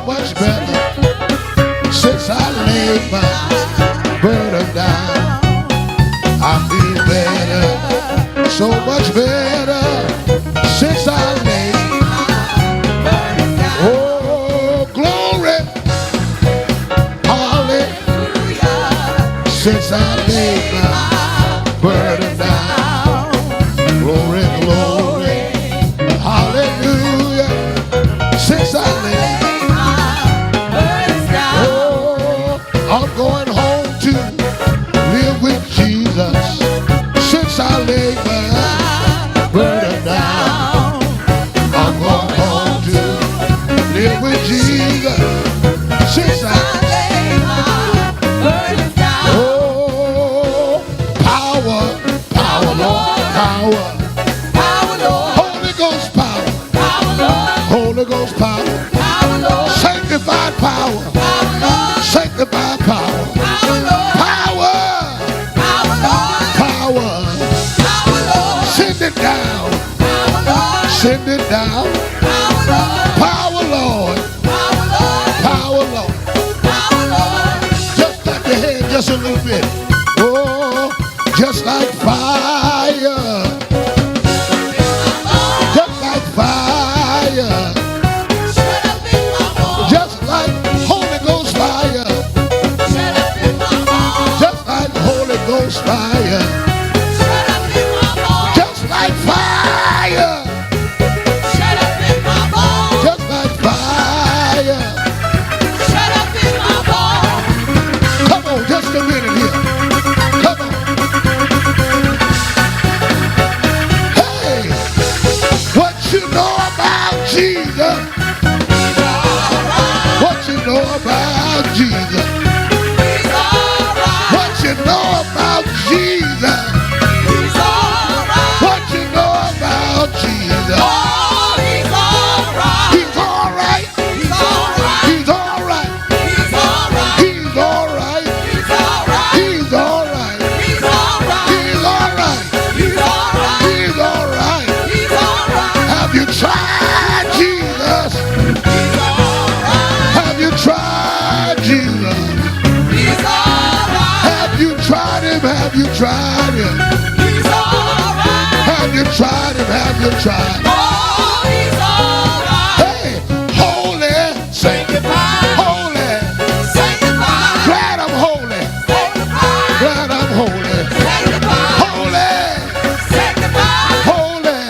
much better since I laid my burden down. I feel better, so much better since I laid my burden down. Oh, glory, hallelujah, since I laid my burden down. Glory, glory, hallelujah, since I laid my burden down. Oh, I'm going home to live with Jesus since I laid my burden down. I'm going home to live with Jesus since I laid my burden down. Oh, power, power, Lord, power, power, Lord, Holy Ghost power, power, Lord, Holy Ghost power, power, Lord, sanctified power, power, Lord, sanctified power, power, Lord, power, power, Lord, power, power, Lord, send it down, power, Lord, send it down, power, Lord, power, Lord, power, Lord, power, Lord, power, Lord. Just clap your head just a little bit. Oh, just like fire, just like fire, just like Holy Ghost fire, just like Holy Ghost fire, just like fire, just like fire. Come on, just a minute here. Come on. Hey, what you know about Jesus? What you know about Jesus? What you know about Jesus? What you know about Jesus? He's all right. He's all right. He's all right. He's all right. He's all right. He's all right. He's all right. He's all right. He's all right. He's all right. He's all right. He's all right. Have you tried Jesus? He's all right. Have you tried Jesus? He's all right. Have you tried him? Have you tried him? He's all right. Have you tried him? Have you tried? Oh, he's all right. Hey, holy, sanctified, holy, sanctified. Glad I'm holy, sanctified. Glad I'm holy, sanctified. Holy, sanctified. Holy,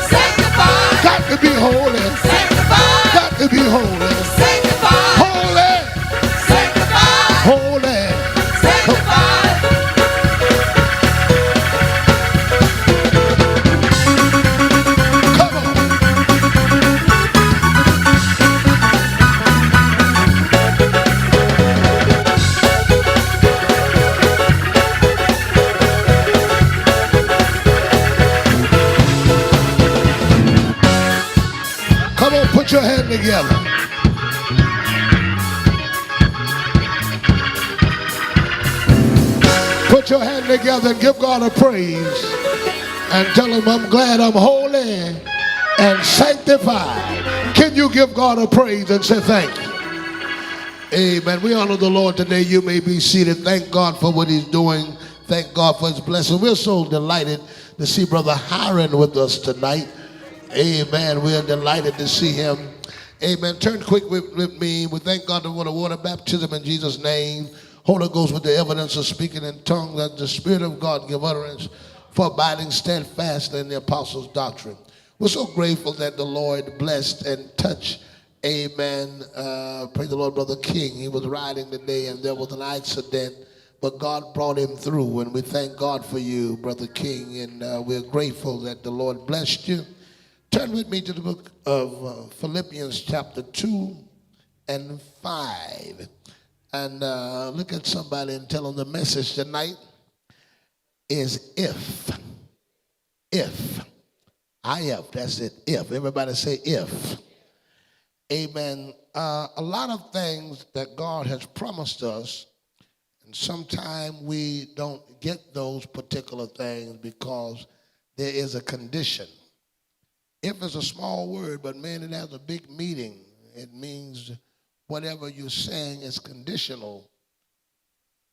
sanctified. Got to be holy, sanctified. Got to be holy, sanctified. Holy, sanctified. Holy, sanctified. Come on. Come on, put your hand together. Put your hand together and give God a praise and tell him I'm glad I'm holy and sanctified. Can you give God a praise and say thank you? Amen. We honor the Lord today. You may be seated. Thank God for what he's doing. Thank God for his blessing. We're so delighted to see Brother Hiram with us tonight. Amen. We're delighted to see him. Amen. Turn quick with me. We thank God for the water baptism in Jesus' name. Holy Ghost with the evidence of speaking in tongues, that the Spirit of God give utterance for abiding steadfast in the apostles' doctrine. We're so grateful that the Lord blessed and touched, amen, praise the Lord, Brother King. He was riding today and there was an accident, but God brought him through, and we thank God for you, Brother King, and we're grateful that the Lord blessed you. Turn with me to the book of Philippians chapter 2 and 5. And look at somebody and tell them the message tonight is if. If. I-F, that's it, if. Everybody say if. Amen. A lot of things that God has promised us, and sometimes we don't get those particular things because there is a condition. If is a small word, but man, it has a big meaning. It means whatever you're saying is conditional,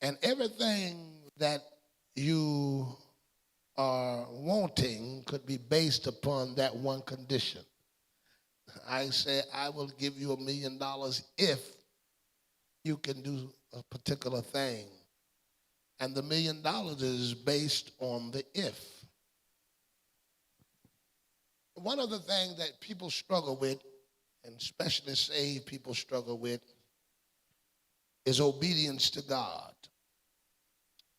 and everything that you are wanting could be based upon that one condition. I say, I will give you $1 million if you can do a particular thing. And the $1 million is based on the if. One of the things that people struggle with, and especially saved people struggle with, is obedience to God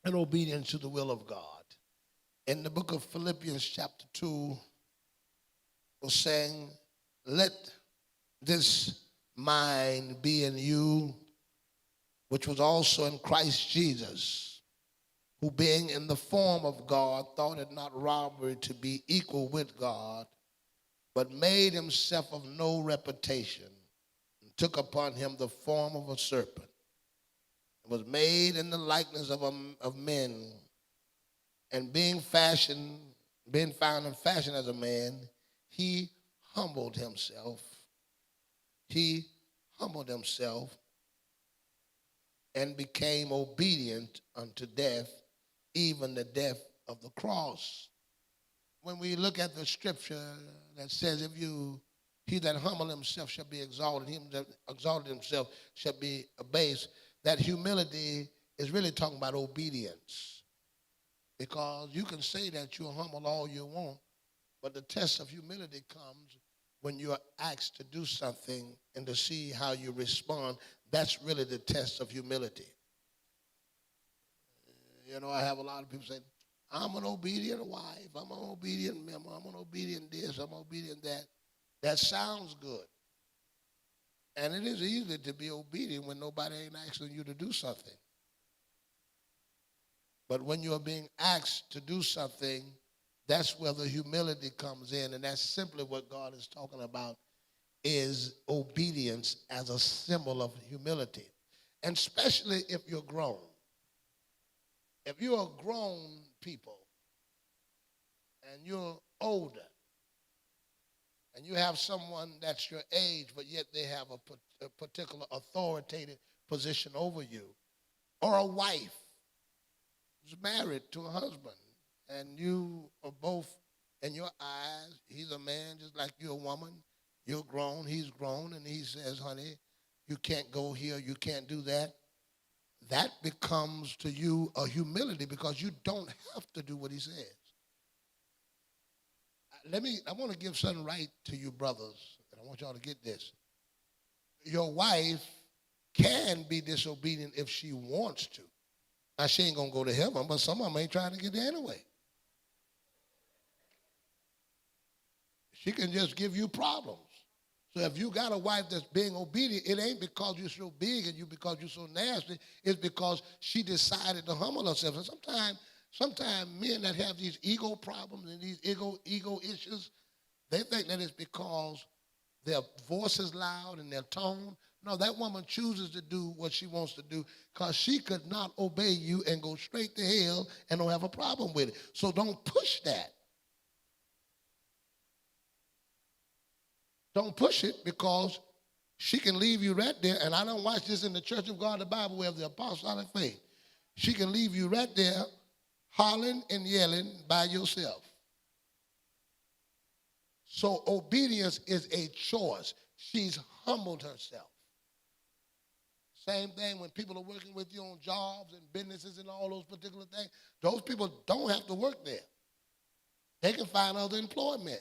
and obedience to the will of God. In the book of Philippians chapter 2, was saying, let this mind be in you, which was also in Christ Jesus, who being in the form of God, thought it not robbery to be equal with God, but made himself of no reputation, and took upon him the form of a serpent, and was made in the likeness of men, and being found in fashion as a man, he humbled himself. He humbled himself and became obedient unto death, even the death of the cross. When we look at the scripture that says, he that humbled himself shall be exalted, he that exalted himself shall be abased, that humility is really talking about obedience. Because you can say that you're humble all you want, but the test of humility comes when you're asked to do something and to see how you respond. That's really the test of humility. I have a lot of people say, I'm an obedient wife, I'm an obedient member, I'm an obedient this, I'm obedient that. That sounds good. And it is easy to be obedient when nobody ain't asking you to do something. But when you're being asked to do something, that's where the humility comes in, and that's simply what God is talking about, is obedience as a symbol of humility, and especially if you're grown. If you're a grown people and you're older and you have someone that's your age, but yet they have a particular authoritative position over you, or a wife who's married to a husband, and you are both, in your eyes, he's a man just like you're a woman. You're grown, he's grown, and he says, honey, you can't go here, you can't do that. That becomes to you a humility because you don't have to do what he says. I want to give something right to you brothers, and I want y'all to get this. Your wife can be disobedient if she wants to. Now, she ain't going to go to heaven, but some of them ain't trying to get there anyway. She can just give you problems. So if you got a wife that's being obedient, it ain't because you're so big and because you're so nasty. It's because she decided to humble herself. And sometimes men that have these ego problems and these ego issues, they think that it's because their voice is loud and their tone. No, that woman chooses to do what she wants to do because she could not obey you and go straight to hell and don't have a problem with it. So don't push that. Don't push it because she can leave you right there. And I don't watch this in the Church of God, the Bibleway of the Apostolic faith. She can leave you right there hollering and yelling by yourself. So obedience is a choice. She's humbled herself. Same thing when people are working with you on jobs and businesses and all those particular things. Those people don't have to work there. They can find other employment.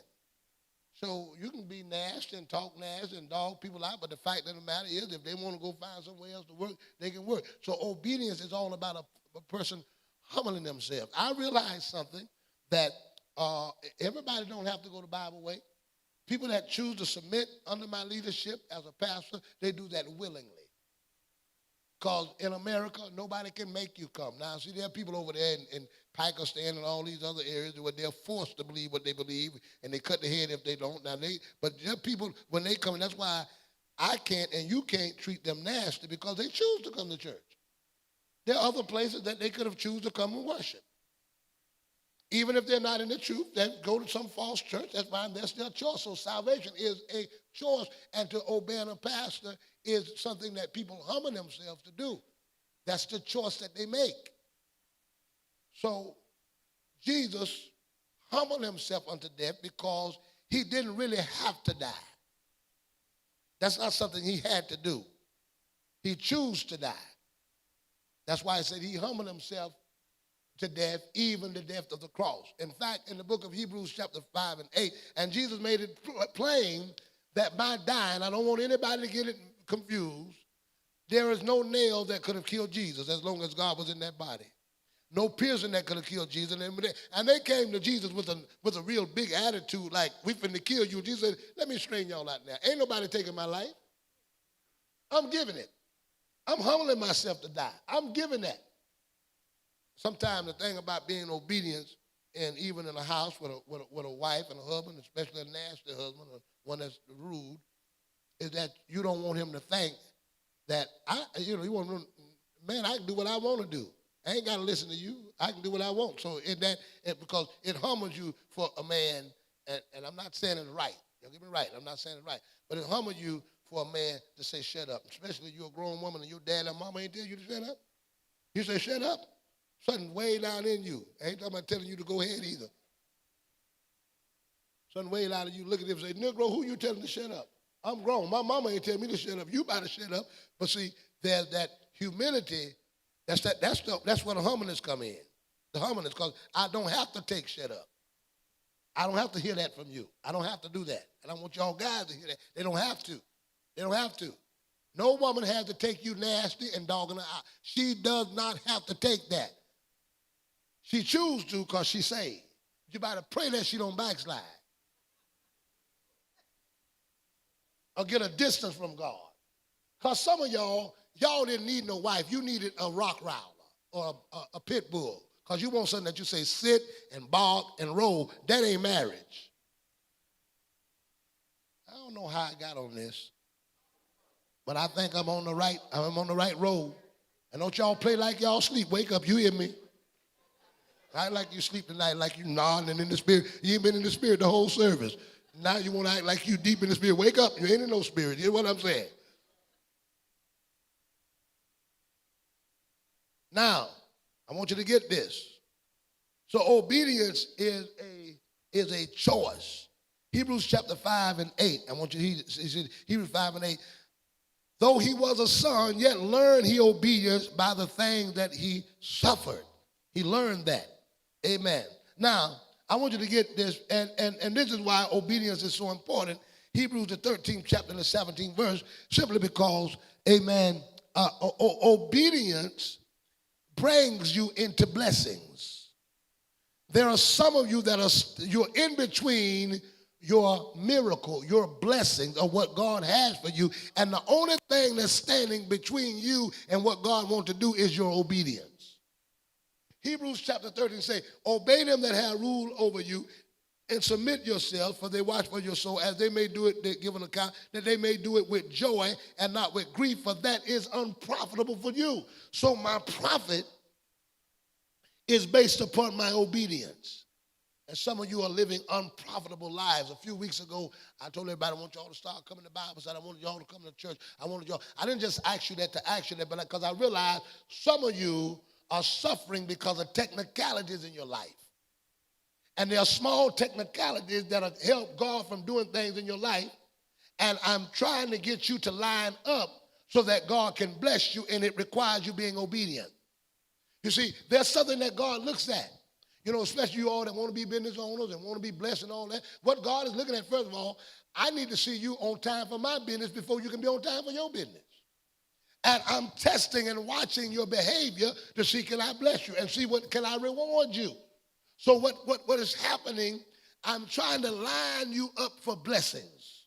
So you can be nasty and talk nasty and dog people out, but the fact of the matter is if they want to go find somewhere else to work, they can work. So obedience is all about a person humbling themselves. I realize something, that everybody don't have to go to Bibleway. People that choose to submit under my leadership as a pastor, they do that willingly. Because in America, nobody can make you come. Now, see, there are people over there in Pakistan and all these other areas where they're forced to believe what they believe, and they cut their head if they don't. But there are people, when they come, and that's why I can't and you can't treat them nasty, because they choose to come to church. There are other places that they could have chosen to come and worship. Even if they're not in the truth, they go to some false church, that's fine, that's their choice. So salvation is a choice, and to obey a pastor is something that people humble themselves to do. That's the choice that they make. So Jesus humbled himself unto death because he didn't really have to die. That's not something he had to do. He chose to die. That's why I said he humbled himself to death, even the death of the cross. In fact, in the book of Hebrews chapter 5 and 8, and Jesus made it plain that by dying, I don't want anybody to get it confused, there is no nail that could have killed Jesus as long as God was in that body. No piercing that could have killed Jesus. And they came to Jesus with a real big attitude, like, we finna kill you. Jesus said, let me straighten y'all out now. Ain't nobody taking my life. I'm giving it. I'm humbling myself to die. I'm giving that. Sometimes the thing about being obedient, and even in a house with a wife and a husband, especially a nasty husband, or one that's rude, is that you don't want him to think that, you want to, man, I can do what I want to do. I ain't got to listen to you. I can do what I want. So because it humbles you for a man, and I'm not saying it right. Don't get me right. I'm not saying it right. But it humbles you for a man to say shut up, especially if you're a grown woman and your dad and mama ain't tell you to shut up. You say shut up. Something way down in you. I ain't talking about telling you to go ahead either. Something way down in you look at him and say, Negro, who you telling to shut up? I'm grown. My mama ain't telling me to shut up. You better shut up. But see, there's that humility. That's where the humbleness come in. The humbleness, because I don't have to take shut up. I don't have to hear that from you. I don't have to do that. And I want y'all guys to hear that. They don't have to. They don't have to. No woman has to take you nasty and dogging her out. She does not have to take that. She chooses to because she's saved. You better pray that she don't backslide. Or get a distance from God. Because some of y'all didn't need no wife. You needed a rock rowler or a pit bull. Because you want something that you say sit and bark and roll. That ain't marriage. I don't know how I got on this. But I think I'm on the right road. And don't y'all play like y'all sleep. Wake up, you hear me? I like you sleep tonight like you nodding in the spirit. You ain't been in the spirit the whole service. Now you want to act like you deep in the spirit. Wake up, you ain't in no spirit. You hear what I'm saying? Now, I want you to get this. So obedience is a choice. Hebrews chapter 5 and 8. I want you to hear Hebrews 5 and 8. Though he was a son, yet learned he obedience by the thing that he suffered. He learned that. Amen. Now, I want you to get this, and this is why obedience is so important. Hebrews the 13th chapter and the 17th verse, simply because, amen, obedience brings you into blessings. There are some of you you're in between your miracle, your blessings, or what God has for you, and the only thing that's standing between you and what God wants to do is your obedience. Hebrews chapter 13 say, obey them that have rule over you and submit yourself, for they watch for your soul, as they may do it, they give an account, that they may do it with joy and not with grief, for that is unprofitable for you. So my profit is based upon my obedience. And some of you are living unprofitable lives. A few weeks ago, I told everybody I want y'all to start coming to Bible study. I wanted y'all to come to church. I didn't just ask you that to ask you that, but because I realized some of you are suffering because of technicalities in your life. And there are small technicalities that have helped God from doing things in your life. And I'm trying to get you to line up so that God can bless you, and it requires you being obedient. You see, there's something that God looks at. You know, especially you all that want to be business owners and want to be blessed and all that. What God is looking at, first of all, I need to see you on time for my business before you can be on time for your business. And I'm testing and watching your behavior to see, can I bless you, and see what can I reward you. So what is happening, I'm trying to line you up for blessings.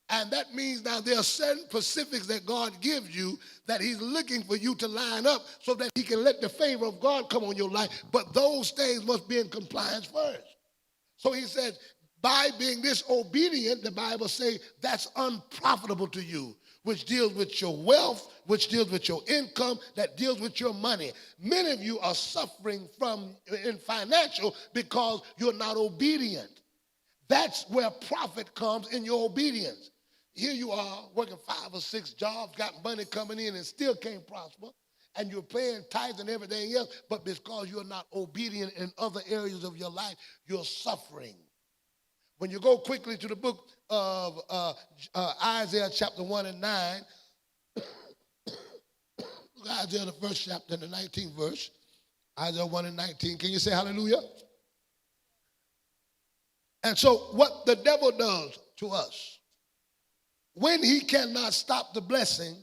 And that means now there are certain specifics that God gives you that he's looking for you to line up so that he can let the favor of God come on your life. But those things must be in compliance first. So he said, by being disobedient, the Bible says that's unprofitable to you, which deals with your wealth, which deals with your income, that deals with your money. Many of you are suffering in financial because you're not obedient. That's where profit comes, in your obedience. here you are working 5 or 6 jobs, got money coming in and still can't prosper, and you're paying tithes and everything else, but because you're not obedient in other areas of your life, you're suffering. When you go quickly to the book of Isaiah chapter 1 and 9, Isaiah the first chapter and the 19th verse, Isaiah 1 and 19, can you say hallelujah? And so what the devil does to us, when he cannot stop the blessing,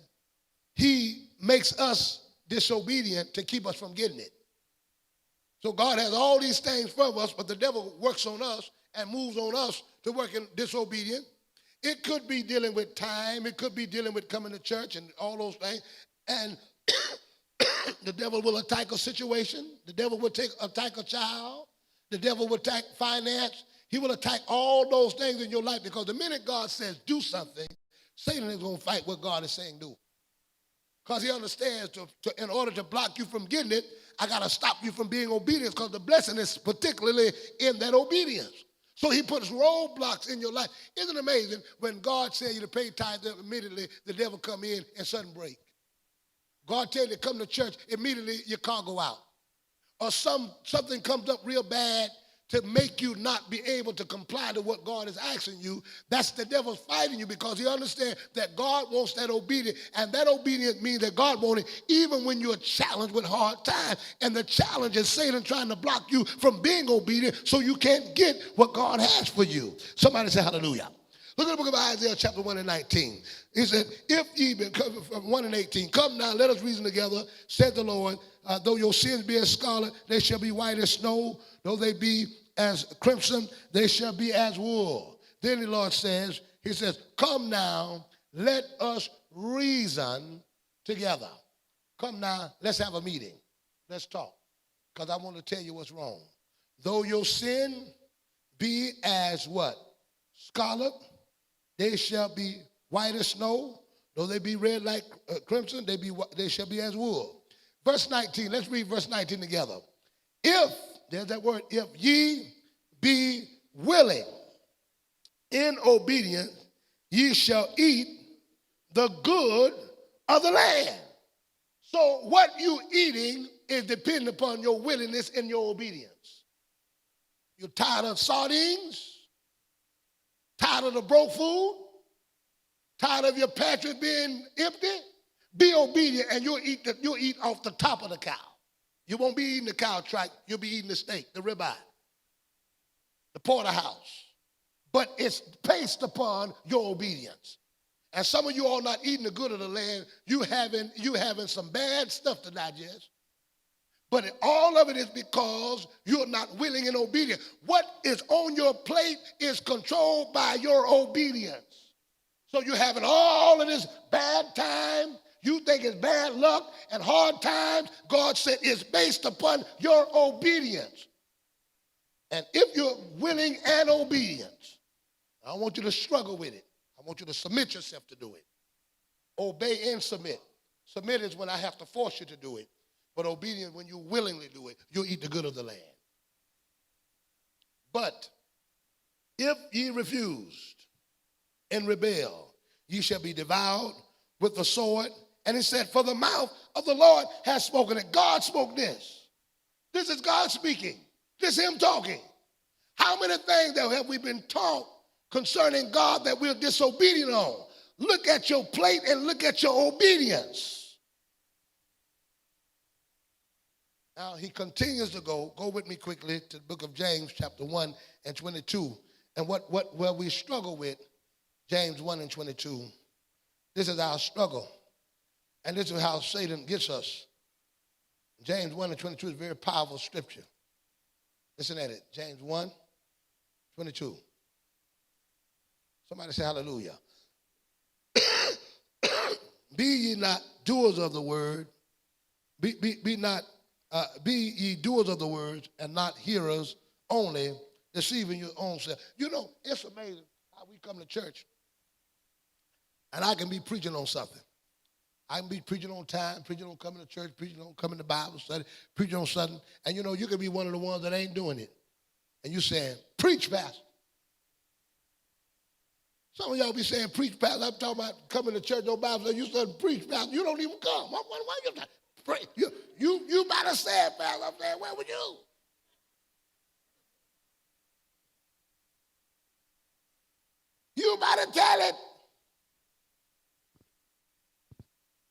he makes us disobedient to keep us from getting it. So God has all these things for us, but the devil works on us and moves on us to work in disobedience. It could be dealing with time. It could be dealing with coming to church and all those things. And the devil will attack a situation. The devil will attack a child. The devil will attack finance. He will attack all those things in your life, because the minute God says do something, Satan is going to fight what God is saying do. Because he understands in order to block you from getting it, I got to stop you from being obedient, because the blessing is particularly in that obedience. So he puts roadblocks in your life. Isn't it amazing when God tells you to pay tithes, immediately the devil come in and sudden break? God tells you to come to church, immediately your car go out. Or something comes up real bad to make you not be able to comply to what God is asking you. That's the devil fighting you, because he understands that God wants that obedience. And that obedience means that God wants it even when you're challenged with hard times. And the challenge is Satan trying to block you from being obedient so you can't get what God has for you. Somebody say hallelujah. Look at the book of Isaiah chapter 1 and 19. He said, if ye been from 1 and 18, come now, let us reason together, said the Lord, though your sins be as scarlet, they shall be white as snow. Though they be as crimson, they shall be as wool. Then the Lord says, he says, come now, let us reason together. Come now, let's have a meeting. Let's talk, because I want to tell you what's wrong. Though your sin be as what? Scarlet, they shall be white as snow. Though they be red like crimson, they shall be as wool. Verse 19, let's read verse 19 together. If, there's that word, if ye be willing in obedience, ye shall eat the good of the land. So what you eating is dependent upon your willingness and your obedience. You're tired of sardines? Tired of the broke food? Tired of your pantry being empty? Be obedient and you'll eat off the top of the cow. You won't be eating the cow track. You'll be eating the steak, the ribeye, the porterhouse. But it's based upon your obedience. And some of you are not eating the good of the land. You having some bad stuff to digest. But all of it is because you're not willing and obedient. What is on your plate is controlled by your obedience. So you're having all of this bad time. You think it's bad luck and hard times. God said it's based upon your obedience. And if you're willing and obedient, I want you to struggle with it. I want you to submit yourself to do it. Obey and submit. Submit is when I have to force you to do it. But obedience, when you willingly do it, you'll eat the good of the land. But if ye refused and rebel, ye shall be devoured with the sword. And he said, for the mouth of the Lord has spoken it. God spoke this. This is God speaking. This is him talking. How many things that have we been taught concerning God that we're disobedient on? Look at your plate and look at your obedience. Now he continues to go with me quickly to the book of James chapter 1 and 22. And where we struggle with, James 1 and 22. This is our struggle. And this is how Satan gets us. James 1 and 22 is a very powerful scripture. Listen at it. James 1, 22. Somebody say hallelujah. Be ye not doers of the word. Be ye doers of the words and not hearers only, deceiving your own self. You know, it's amazing how we come to church and I can be preaching on something. I can be preaching on time, preaching on coming to church, preaching on coming to Bible study, preaching on something. And you know, you can be one of the ones that ain't doing it. And you saying, preach, pastor. Some of y'all be saying, preach, pastor. I'm talking about coming to church, no Bible. You said, preach, pastor. You don't even come. Why you not? You might have said, pastor. I'm saying, where were you? You might have tell it.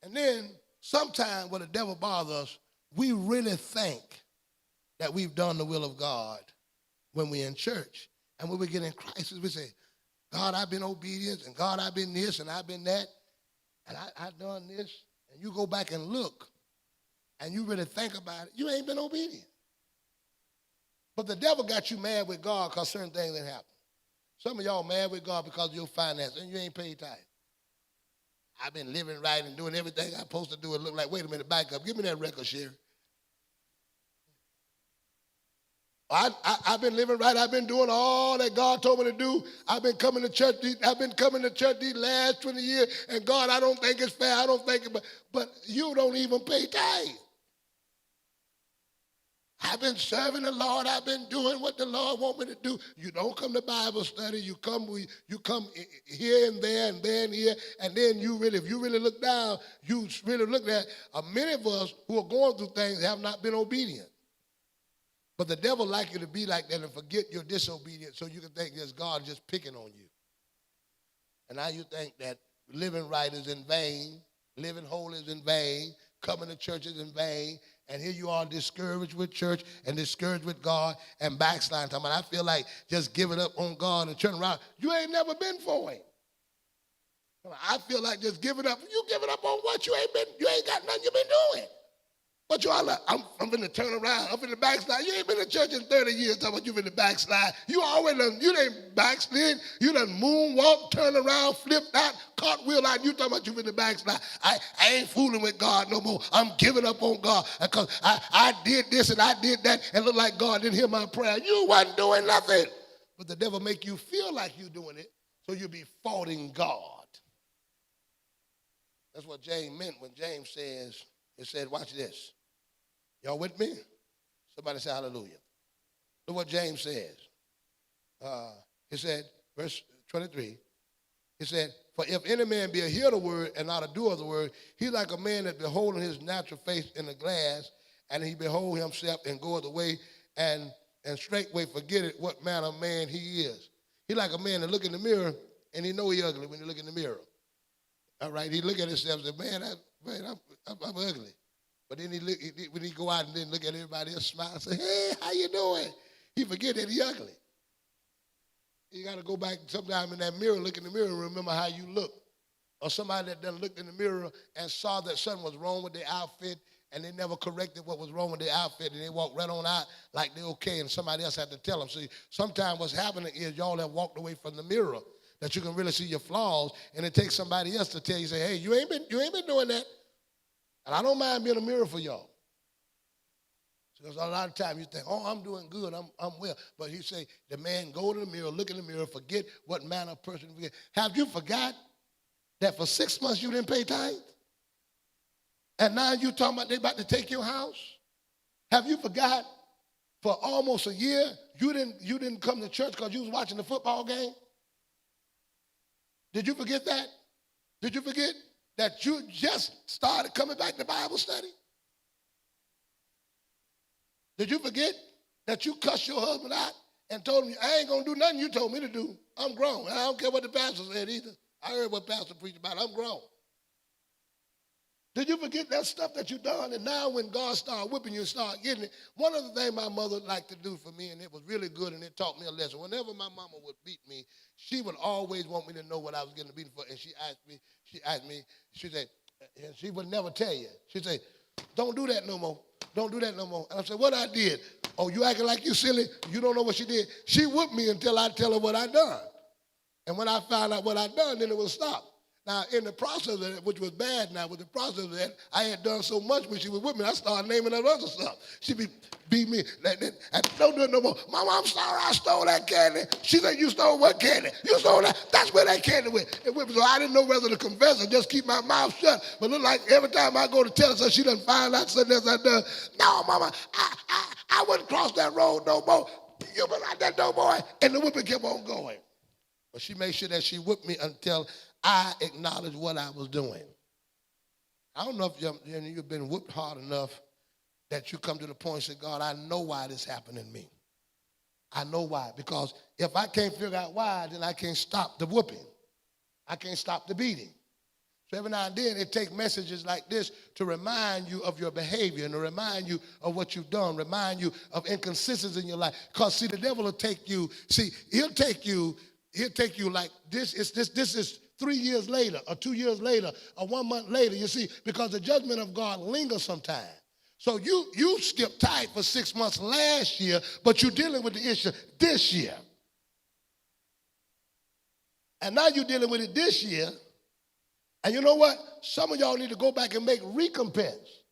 And then sometimes when the devil bothers us, we really think that we've done the will of God when we're in church. And when we get in crisis, we say, God, I've been obedient, and God, I've been this, and I've been that, and I've done this. And you go back and look, and you really think about it, you ain't been obedient. But the devil got you mad with God because certain things didn't happen. Some of y'all mad with God because of your finances, and you ain't paid tithe. I've been living right and doing everything I'm supposed to do. It look like, wait a minute, back up. Give me that record, Sherry. I've been living right. I've been doing all that God told me to do. I've been coming to church. I've been coming to church these last 20 years. And God, I don't think it's fair. I don't think it, but you don't even pay tithe. I've been serving the Lord. I've been doing what the Lord wants me to do. You don't come to Bible study. You come here and there and here. And then if you really look down, you really look at many of us who are going through things have not been obedient. But the devil like you to be like that and forget your disobedience so you can think there's God just picking on you. And now you think that living right is in vain, living holy is in vain, coming to church is in vain, and here you are discouraged with church and discouraged with God and backsliding. I feel like just giving up on God and turning around. You ain't never been for Him. I feel like just giving up. You giving up on what? You ain't got nothing you've been doing. But you all like, I'm going to turn around. I'm going to backslide. You ain't been in church in 30 years talking about you been to backslide. You ain't backslid. You done moonwalk, turn around, flip out, cartwheel out. You talking about you been to backslide. I ain't fooling with God no more. I'm giving up on God because I did this and I did that and look like God didn't hear my prayer. You wasn't doing nothing. But the devil make you feel like you doing it, so you'll be faulting God. That's what James meant when James says, it said, watch this. Y'all with me? Somebody say hallelujah. Look what James says. It said, verse 23, it said, for if any man be a hearer of the word and not a doer of the word, he like a man that beholding his natural face in the glass, and he behold himself and goeth away and straightway forgetteth what manner of man he is. He like a man that look in the mirror and he know he ugly when he look in the mirror. All right, he look at himself and say, man, I'm ugly. But then when he go out and then look at everybody else, smile and say, hey, how you doing? He forget that he ugly. You got to go back sometime in that mirror, look in the mirror and remember how you look. Or somebody that done looked in the mirror and saw that something was wrong with their outfit and they never corrected what was wrong with their outfit and they walked right on out like they're okay and somebody else had to tell them. See, sometimes what's happening is y'all have walked away from the mirror that you can really see your flaws and it takes somebody else to tell you, say, hey, you ain't been doing that. And I don't mind being a mirror for y'all. Because a lot of times you think, oh, I'm doing good, I'm well. But he say, the man go to the mirror, look in the mirror, forget what manner of person we are. Have you forgot that for 6 months you didn't pay tithe? And now you talking about they about to take your house? Have you forgot for almost a year you didn't come to church because you was watching the football game? Did you forget that? Did you forget that you just started coming back to Bible study? Did you forget that you cussed your husband out and told him, I ain't going to do nothing you told me to do. I'm grown. I don't care what the pastor said either. I heard what pastor preached about. I'm grown. Did you forget that stuff that you done? And now when God started whipping you and started getting it, one of the things my mother liked to do for me, and it was really good, and it taught me a lesson. Whenever my mama would beat me, she would always want me to know what I was getting beaten for. And she asked me, she said, and she would never tell you. She'd say, don't do that no more. Don't do that no more. And I said, what I did? Oh, you acting like you silly? You don't know what she did? She whooped me until I tell her what I done. And when I found out what I done, then it would stop. Now, in the process of that, which was bad now, with the process of that, I had done so much when she was with me, I started naming her other stuff. She beat me. Don't do it no more. Mama, I'm sorry I stole that candy. She said, you stole what candy? You stole that. That's where that candy went. It went. So I didn't know whether to confess or just keep my mouth shut. But look like every time I go to tell her, she done find out something else I done. No, Mama, I wouldn't cross that road no more. You been like that no more. And the whipping kept on going. But she made sure that she whipped me until I acknowledged what I was doing. I don't know if you've been whipped hard enough that you come to the point and say, God, I know why this happened in me. I know why. Because if I can't figure out why, then I can't stop the whooping. I can't stop the beating. So every now and then it takes messages like this to remind you of your behavior and to remind you of what you've done, remind you of inconsistencies in your life. Because see, the devil will take you, he'll take you like this is 3 years later or 2 years later or 1 month later, you see, because the judgment of God lingers sometimes. So you skipped tight for 6 months last year, but you're dealing with the issue this year. And now you're dealing with it this year. And you know what? Some of y'all need to go back and make recompense.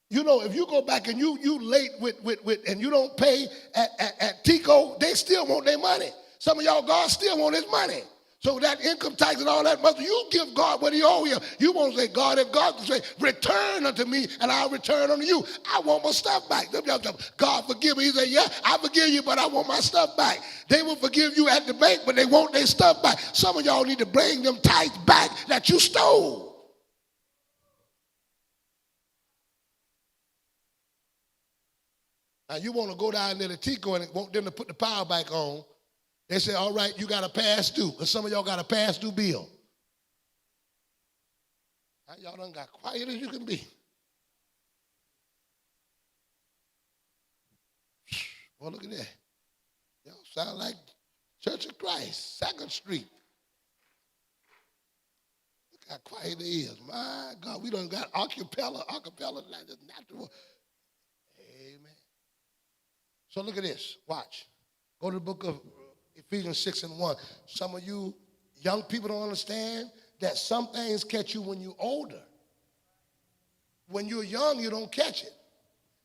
You know, if you go back and you late with and you don't pay at Tico, they still want their money. Some of y'all, God still want his money. So that income tax and all that, you give God what he owe you. You won't say, God, if God can say, return unto me and I'll return unto you. I want my stuff back. God forgive me. He said, yeah, I forgive you, but I want my stuff back. They will forgive you at the bank, but they want their stuff back. Some of y'all need to bring them tithes back that you stole. Now you want to go down there to Tico and want them to put the power back on. They say, all right, you got a past due. Because some of y'all got a past due bill. Now y'all done got quiet as you can be. Well, look at that. Y'all sound like Church of Christ, 2nd Street. Look how quiet it is. My God, we done got acapella like this natural. Amen. So look at this. Watch. Go to the book of Ephesians 6:1. Some of you young people don't understand that some things catch you when you're older. When you're young, you don't catch it.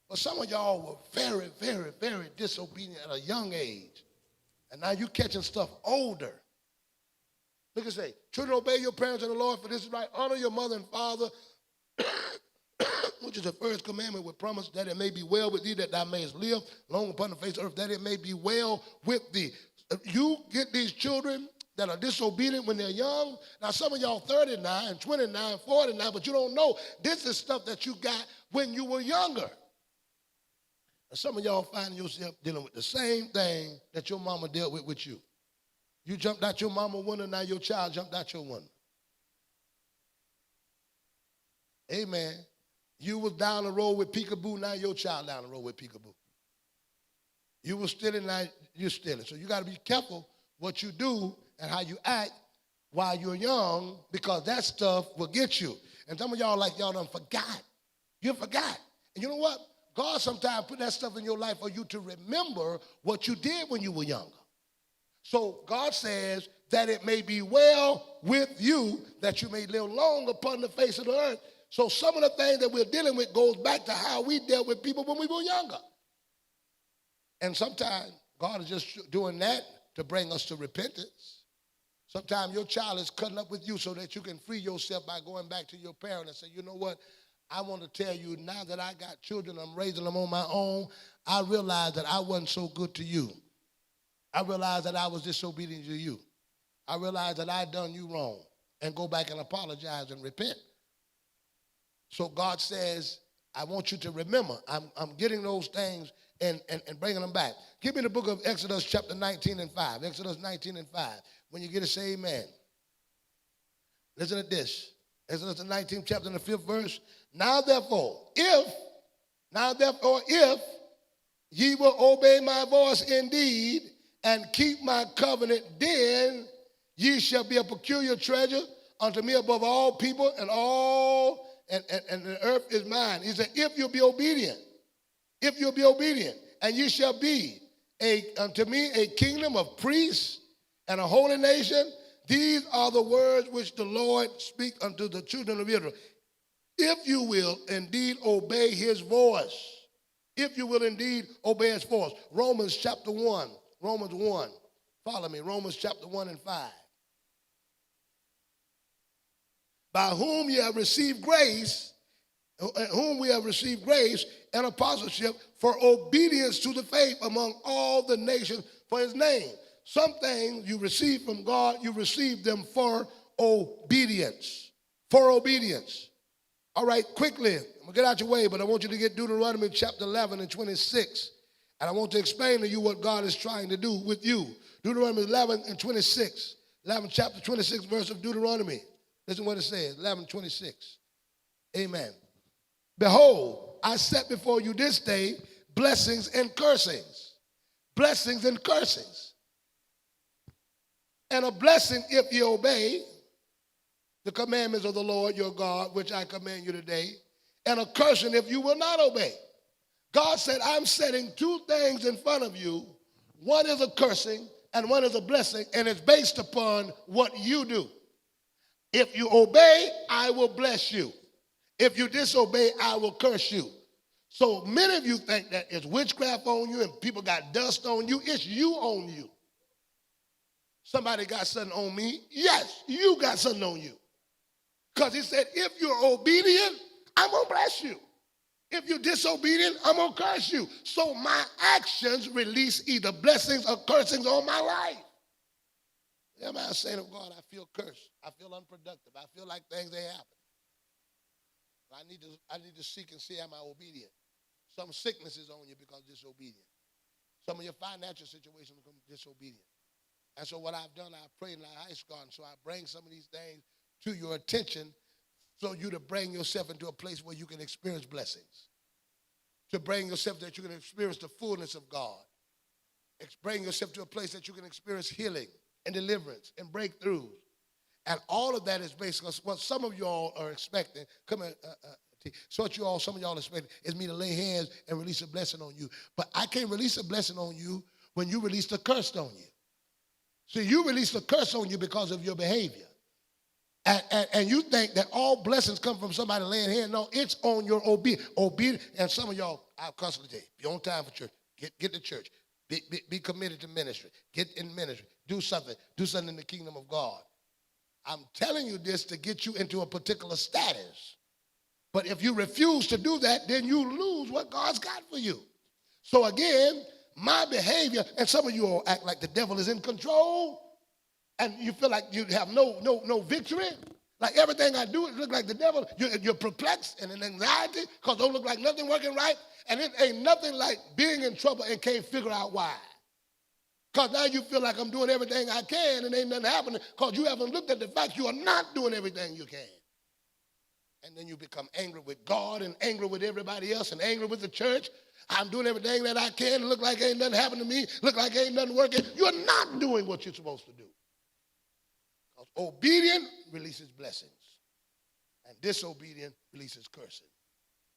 But some of y'all were very, very, very disobedient at a young age. And now you're catching stuff older. Look at say, children, obey your parents in the Lord, for this is right. Honor your mother and father, which is the first commandment with promise, that it may be well with thee, that thou mayest live long upon the face of earth, that it may be well with thee. You get these children that are disobedient when they're young. Now, some of y'all 39, 29, 49, but you don't know this is stuff that you got when you were younger. And some of y'all find yourself dealing with the same thing that your mama dealt with you. You jumped out your mama window, now your child jumped out your window. Amen. You was down the road with peekaboo, now your child down the road with peekaboo. You were stealing, now you're stealing. So you got to be careful what you do and how you act while you're young, because that stuff will get you. And some of y'all like y'all done forgot. You forgot. And you know what? God sometimes put that stuff in your life for you to remember what you did when you were younger. So God says that it may be well with you, that you may live long upon the face of the earth. So some of the things that we're dealing with goes back to how we dealt with people when we were younger. And sometimes God is just doing that to bring us to repentance. Sometimes your child is cutting up with you so that you can free yourself by going back to your parent and say, you know what? I want to tell you, now that I got children, I'm raising them on my own, I realized that I wasn't so good to you. I realized that I was disobedient to you. I realized that I done you wrong, and go back and apologize and repent. So God says, I want you to remember, I'm getting those things and bringing them back. Give me the book of Exodus chapter 19 and 5. Exodus 19 and 5. When you get it, say amen. Listen to this. Exodus the 19th chapter and the 5th verse. Now therefore, if ye will obey my voice indeed and keep my covenant, then ye shall be a peculiar treasure unto me above all people, and the earth is mine. He said, if you'll be obedient, and ye shall be unto me a kingdom of priests and a holy nation. These are the words which the Lord speak unto the children of Israel. If you will indeed obey his voice. If you will indeed obey his voice. Romans chapter 1. Romans 1. Follow me. Romans chapter 1 and 5. By whom ye have received grace, and apostleship for obedience to the faith among all the nations for his name. some things you receive from God, you receive them for obedience. For obedience. All right, quickly, I'm going to get out your way, but I want you to get Deuteronomy chapter 11 and 26. And I want to explain to you what God is trying to do with you. Deuteronomy 11 and 26. 11, chapter 26, verse of Deuteronomy. Listen what it says, 11:26. Amen. Behold, I set before you this day blessings and cursings. Blessings and cursings. And a blessing if you obey the commandments of the Lord your God, which I command you today. And a cursing if you will not obey. God said, I'm setting two things in front of you. One is a cursing and one is a blessing, and it's based upon what you do. If you obey, I will bless you. If you disobey, I will curse you. So many of you think that it's witchcraft on you and people got dust on you. It's you on you. Somebody got something on me. Yes, you got something on you. Because he said, if you're obedient, I'm going to bless you. If you're disobedient, I'm going to curse you. So my actions release either blessings or cursings on my life. Am I saying, oh God, I feel cursed. I feel unproductive. I feel like things ain't happening. I need to seek and see, am I obedient? Some sickness is on you because of disobedience. Some of your financial situations become disobedient. And so what I've done, I've prayed and I asked God. So I bring some of these things to your attention so you to bring yourself into a place where you can experience blessings. To bring yourself that you can experience the fullness of God. Bring yourself to a place that you can experience healing and deliverance and breakthroughs. And all of that is based on what some of you all are expecting. Come here, so what some of y'all are expecting is me to lay hands and release a blessing on you. But I can't release a blessing on you when you release the curse on you. See, you release the curse on you because of your behavior. And you think that all blessings come from somebody laying hands. No, it's on your obedience. And some of y'all, I'll constantly tell you, be on time for church. Get to church. Be committed to ministry. Get in ministry. Do something. Do something in the kingdom of God. I'm telling you this to get you into a particular status. But if you refuse to do that, then you lose what God's got for you. So again, my behavior, and some of you all act like the devil is in control, and you feel like you have no victory. Like everything I do, it looks like the devil. You're perplexed and in anxiety because don't look like nothing working right. And it ain't nothing like being in trouble and can't figure out why. Because now you feel like I'm doing everything I can and ain't nothing happening because you haven't looked at the fact you are not doing everything you can. And then you become angry with God and angry with everybody else and angry with the church. I'm doing everything that I can. Look like ain't nothing happening to me. Look like ain't nothing working. You're not doing what you're supposed to do. Because obedient releases blessings. And disobedient releases cursing.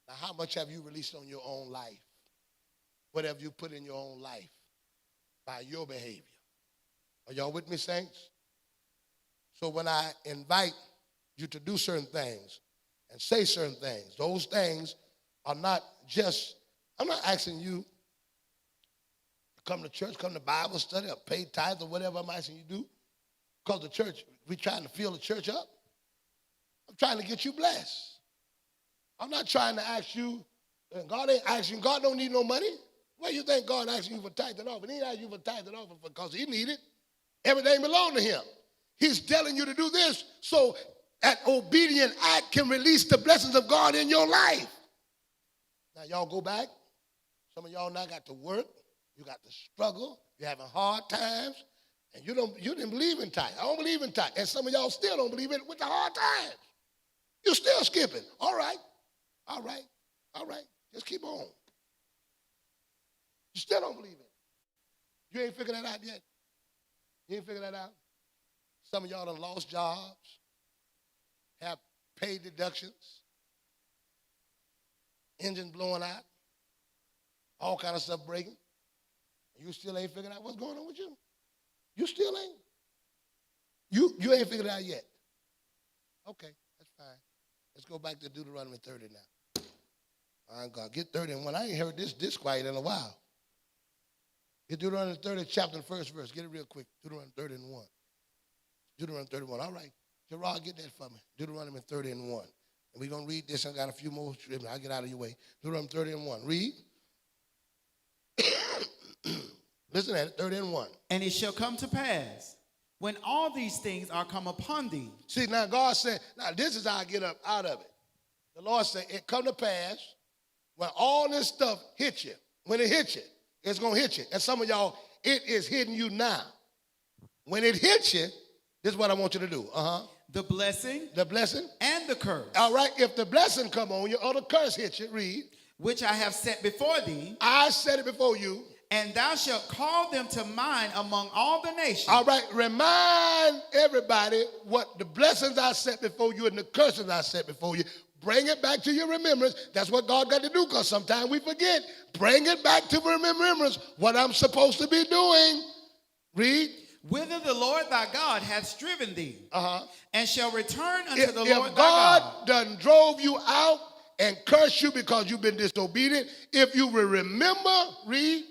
Now, how much have you released on your own life? What have you put in your own life by your behavior? Are y'all with me, saints? So when I invite you to do certain things and say certain things, those things are not just, I'm not asking you to come to church, come to Bible study, or pay tithes or whatever I'm asking you to do. Because the church, we're trying to fill the church up. I'm trying to get you blessed. I'm not trying to ask you, and God ain't asking, God don't need no money. Where you think God asking you for tithing off? And he ain't asking you for tithing off because he need it. Everything belongs to him. He's telling you to do this so that obedient act can release the blessings of God in your life. Now y'all go back. Some of y'all now got to work. You got to struggle. You're having hard times. And you didn't believe in tithe. I don't believe in tithe. And some of y'all still don't believe in it with the hard times. You're still skipping. All right. Just keep on. You still don't believe it. You ain't figured that out yet. You ain't figured that out. Some of y'all done lost jobs, have paid deductions, engines blowing out, all kind of stuff breaking. And you still ain't figured out what's going on with you. You still ain't. You ain't figured it out yet. Okay, that's fine. Let's go back to Deuteronomy 30 now. All right, God, get 30 and 1. I ain't heard this quiet in a while. Get Deuteronomy 30, chapter and first verse. Get it real quick. Deuteronomy 30 and 1. Deuteronomy 31. All right. Gerard, get that for me. Deuteronomy 30 and 1. And we're going to read this. I got a few more scriptures. I'll get out of your way. Deuteronomy 30 and 1. Read. Listen at it, 30 and 1. And it shall come to pass, when all these things are come upon thee. See, now God said, now this is how I get up out of it. The Lord said, it come to pass when all this stuff hits you. When it hits you, it's going to hit you. And some of y'all, it is hitting you now. When it hits you, this is what I want you to do. The blessing. The blessing. And the curse. All right, if the blessing come on you or the curse hits you, read. Which I have set before thee. I set it before you. And thou shalt call them to mind among all the nations. All right, remind everybody what the blessings I set before you and the curses I set before you. Bring it back to your remembrance. That's what God got to do, because sometimes we forget. Bring it back to remembrance what I'm supposed to be doing. Read. Whither the Lord thy God hath striven thee, and shall return unto the Lord thy God. If God done drove you out and cursed you because you've been disobedient, if you will remember, read.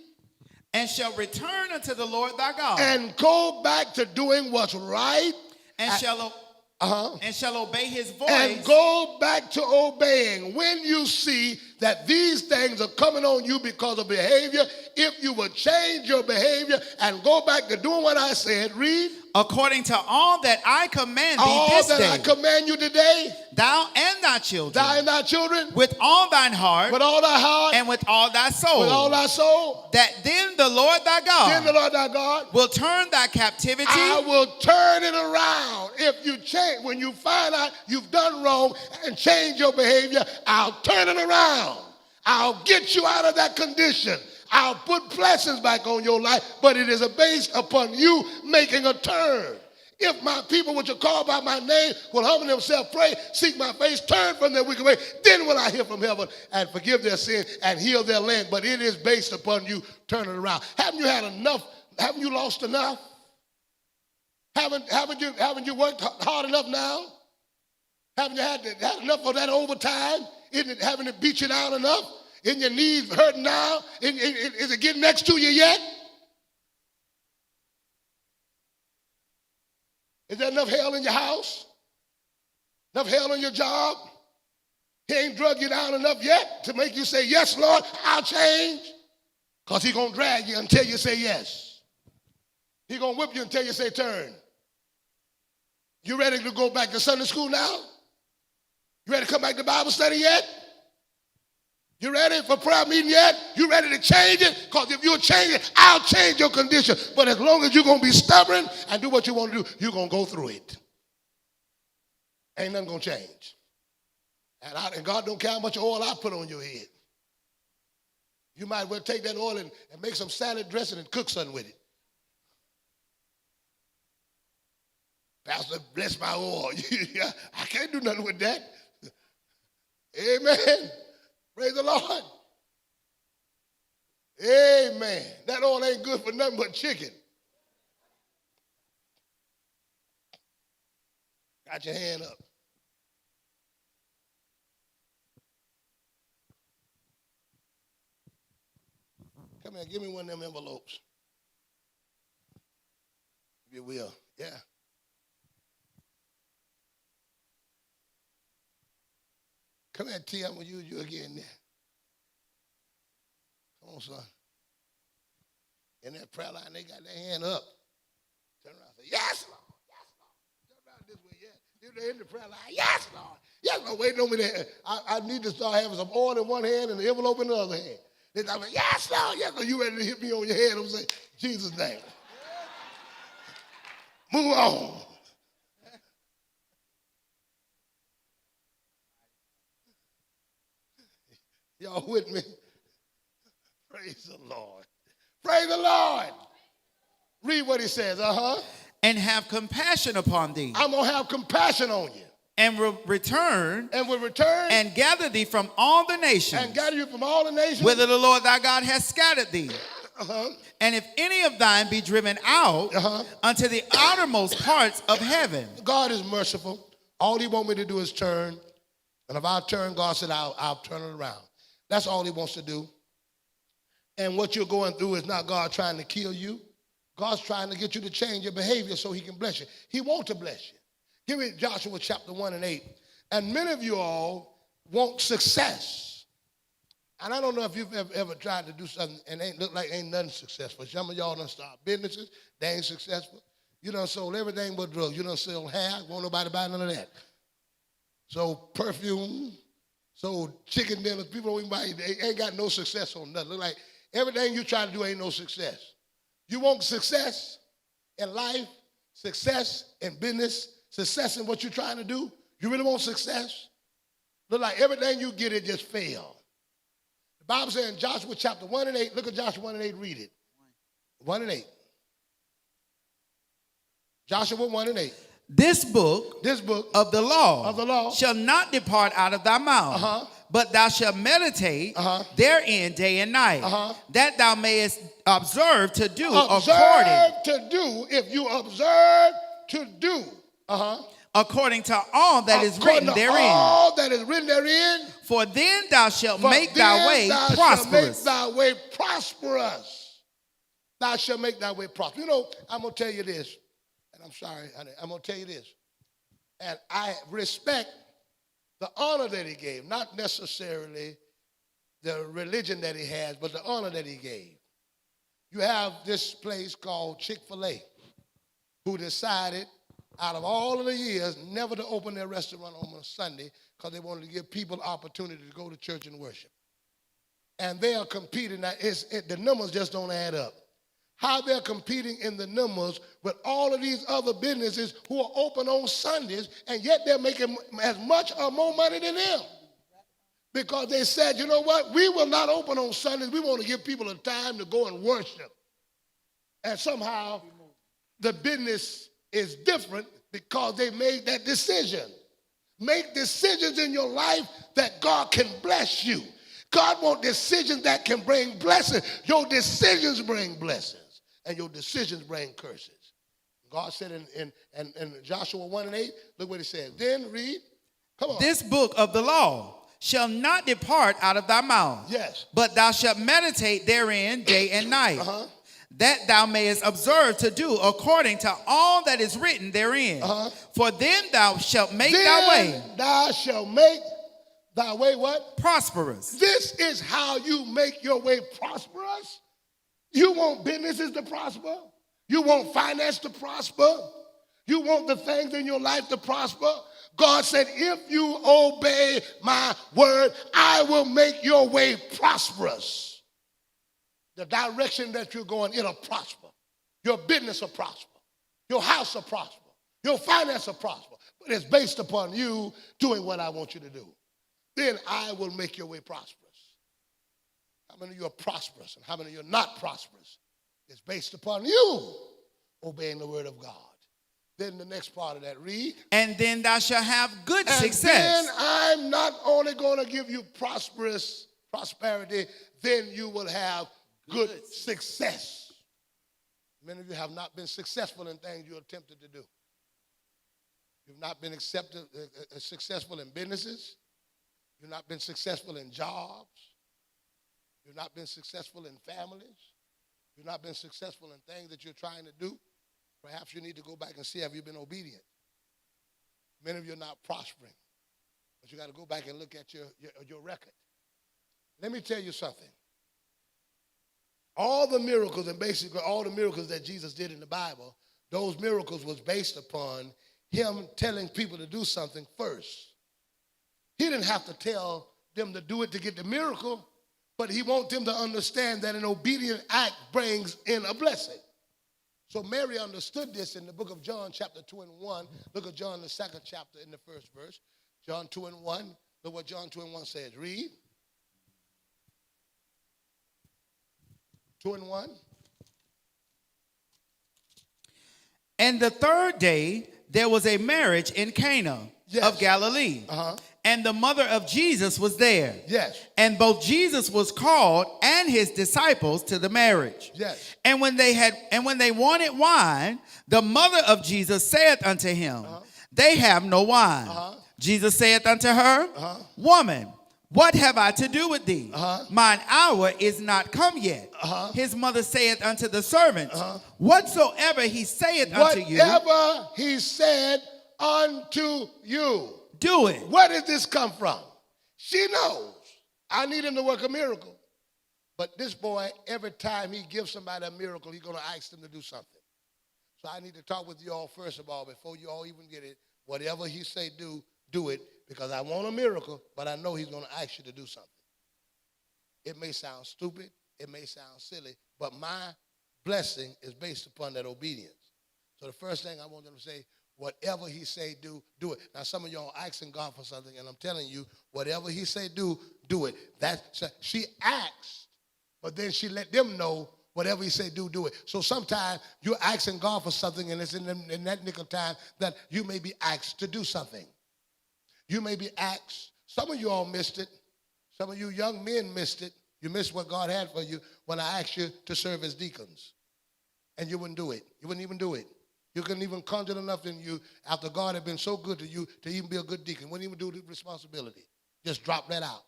And shall return unto the Lord thy God. And go back to doing what's right. And shall obey his voice. And go back to obeying. When you see that these things are coming on you because of behavior, if you will change your behavior and go back to doing what I said, read. According to all that I command thee all this that day. I command you today. Thou and thy children. Thou and thy children. With all thine heart. With all thy heart. And with all thy soul. With all thy soul. That then the Lord thy God. Then the Lord thy God. Will turn thy captivity. I will turn it around. If you change, when you find out you've done wrong and change your behavior, I'll turn it around. I'll get you out of that condition. I'll put blessings back on your life, but it is based upon you making a turn. If my people which are called by my name will humble themselves, pray, seek my face, turn from their wicked way, then will I hear from heaven and forgive their sin and heal their land. But it is based upon you turning around. Haven't you had enough? Haven't you lost enough? Haven't you worked hard enough now? Haven't you had enough of that overtime? Haven't it beat you down enough? Isn't your knees hurting now? Is it getting next to you yet? Is there enough hell in your house? Enough hell in your job? He ain't drug you down enough yet to make you say, yes, Lord, I'll change. Because he's going to drag you until you say yes. He's going to whip you until you say turn. You ready to go back to Sunday school now? You ready to come back to Bible study yet? You ready for prayer meeting yet? You ready to change it? Because if you'll change it, I'll change your condition. But as long as you're going to be stubborn and do what you want to do, you're going to go through it. Ain't nothing going to change. And God don't care how much oil I put on your head. You might well take that oil and make some salad dressing and cook something with it. Pastor, bless my oil. I can't do nothing with that. Amen. Praise the Lord. Amen. That oil ain't good for nothing but chicken. Got your hand up. Come here, give me one of them envelopes. If you will. Yeah. Come here, T. I'm going to use you again there. Come on, son. In that prayer line, they got their hand up. Turn around and say, yes, Lord. Yes, Lord. Turn around this way, yeah. They're in the prayer line. Yes, Lord. Yes, Lord. Waiting on me there. I need to start having some oil in one hand and the envelope in the other hand. Then I'm like, yes, Lord. Yes, Lord. You ready to hit me on your head? I'm saying, Jesus' name. Move on. Y'all with me? Praise the Lord. Praise the Lord. Read what he says. And have compassion upon thee. I'm going to have compassion on you. And will return. And will return. And gather thee from all the nations. And gather you from all the nations. Whither the Lord thy God has scattered thee. And if any of thine be driven out unto the outermost parts of heaven. God is merciful. All he wants me to do is turn. And if I turn, God said, I'll turn it around. That's all he wants to do. And what you're going through is not God trying to kill you. God's trying to get you to change your behavior so he can bless you. He wants to bless you. Give me Joshua chapter 1 and 8. And many of you all want success. And I don't know if you've ever tried to do something and ain't nothing successful. Some of y'all done start businesses, they ain't successful. You done sold everything but drugs. You done sell hair, won't nobody buy none of that. Sold perfume, sold chicken dinners. People don't even buy it. They ain't got no success on nothing. Look like everything you try to do ain't no success. You want success in life, success in business, success in what you're trying to do? You really want success? Look like everything you get, it just fail. The Bible says in Joshua chapter 1 and 8, look at Joshua 1 and 8, read it. 1 and 8. Joshua 1 and 8. This book of the law shall not depart out of thy mouth, but thou shalt meditate therein day and night, that thou mayest observe to do according to all that is written therein. All that is written therein. For then thou shalt make thy way prosperous. Thou shalt make thy way prosperous. You know, I'm going to tell you this. And I'm sorry, honey, I'm going to tell you this. And I respect the honor that he gave, not necessarily the religion that he has, but the honor that he gave. You have this place called Chick-fil-A, who decided out of all of the years never to open their restaurant on a Sunday because they wanted to give people opportunity to go to church and worship. And they are competing. Now, the numbers just don't add up. How they're competing in the numbers with all of these other businesses who are open on Sundays, and yet they're making as much or more money than them. Because they said, you know what, we will not open on Sundays. We want to give people a time to go and worship. And somehow the business is different because they made that decision. Make decisions in your life that God can bless you. God wants decisions that can bring blessings. Your decisions bring blessings. And your decisions bring curses. God said in Joshua 1 and 8, look what he said. Then read. Come on. This book of the law shall not depart out of thy mouth. Yes. But thou shalt meditate therein day and night, that thou mayest observe to do according to all that is written therein. For then thou shalt make thy way. Thou shalt make thy way what? Prosperous. This is how you make your way prosperous. You want businesses to prosper. You want finance to prosper. You want the things in your life to prosper. God said, if you obey my word, I will make your way prosperous. The direction that you're going, it'll prosper. Your business will prosper. Your house will prosper. Your finance will prosper. But it's based upon you doing what I want you to do. Then I will make your way prosperous. How many of you are prosperous and how many of you are not prosperous? It's based upon you obeying the word of God. Then the next part of that, read. And then thou shalt have good success. And then I'm not only going to give you prosperity, then you will have good success. Many of you have not been successful in things you attempted to do. You've not been successful in businesses. You've not been successful in jobs. You've not been successful in families. You've not been successful in things that you're trying to do. Perhaps you need to go back and see, have you been obedient? Many of you are not prospering. But you got to go back and look at your record. Let me tell you something. All the miracles, and basically all the miracles that Jesus did in the Bible, those miracles was based upon him telling people to do something first. He didn't have to tell them to do it to get the miracle, but he wants them to understand that an obedient act brings in a blessing. So Mary understood this in the book of John, chapter 2 and 1. Look at John, the second chapter in the first verse. John 2 and 1. Look what John 2 and 1 says. Read. 2 and 1. And the third day, there was a marriage in Cana of Galilee. And the mother of Jesus was there. Yes. And both Jesus was called and his disciples to the marriage. Yes. And when they wanted wine, the mother of Jesus saith unto him, they have no wine. Jesus saith unto her, Woman, what have I to do with thee? Mine hour is not come yet. His mother saith unto the servants, Whatsoever he saith unto you, whatever he said unto you, do it. Where did this come from? She knows I need him to work a miracle. But this boy, every time he gives somebody a miracle, he's going to ask them to do something. So I need to talk with you all first of all, before you all even get it. Whatever he say do, do it, because I want a miracle, but I know he's going to ask you to do something. It may sound stupid, it may sound silly, but my blessing is based upon that obedience. So the first thing I want them to say, whatever he say do, do it. Now some of y'all asking God for something, and I'm telling you, whatever he say do, do it. She asked, but then she let them know whatever he say do, do it. So sometimes you're asking God for something, and it's in that nick of time that you may be asked to do something. You may be asked. Some of you all missed it. Some of you young men missed it. You missed what God had for you when I asked you to serve as deacons. And you wouldn't do it. You wouldn't even do it. You couldn't even conjure enough in you after God had been so good to you to even be a good deacon. Wouldn't even do the responsibility. Just drop that out.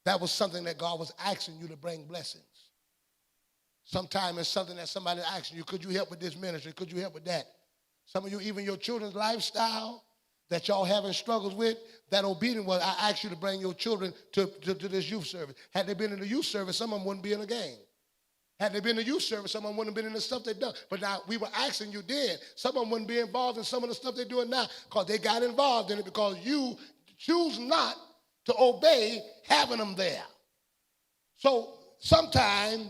That was something that God was asking you to bring blessings. Sometimes it's something that somebody asking you, could you help with this ministry? Could you help with that? Some of you, even your children's lifestyle that y'all having struggles with, that obedience was, I asked you to bring your children to this youth service. Had they been in the youth service, some of them wouldn't be in the game. Had they been in the youth service, some of them wouldn't have been in the stuff they done. But now we were asking you then. Some of them wouldn't be involved in some of the stuff they're doing now because they got involved in it because you choose not to obey having them there. So sometimes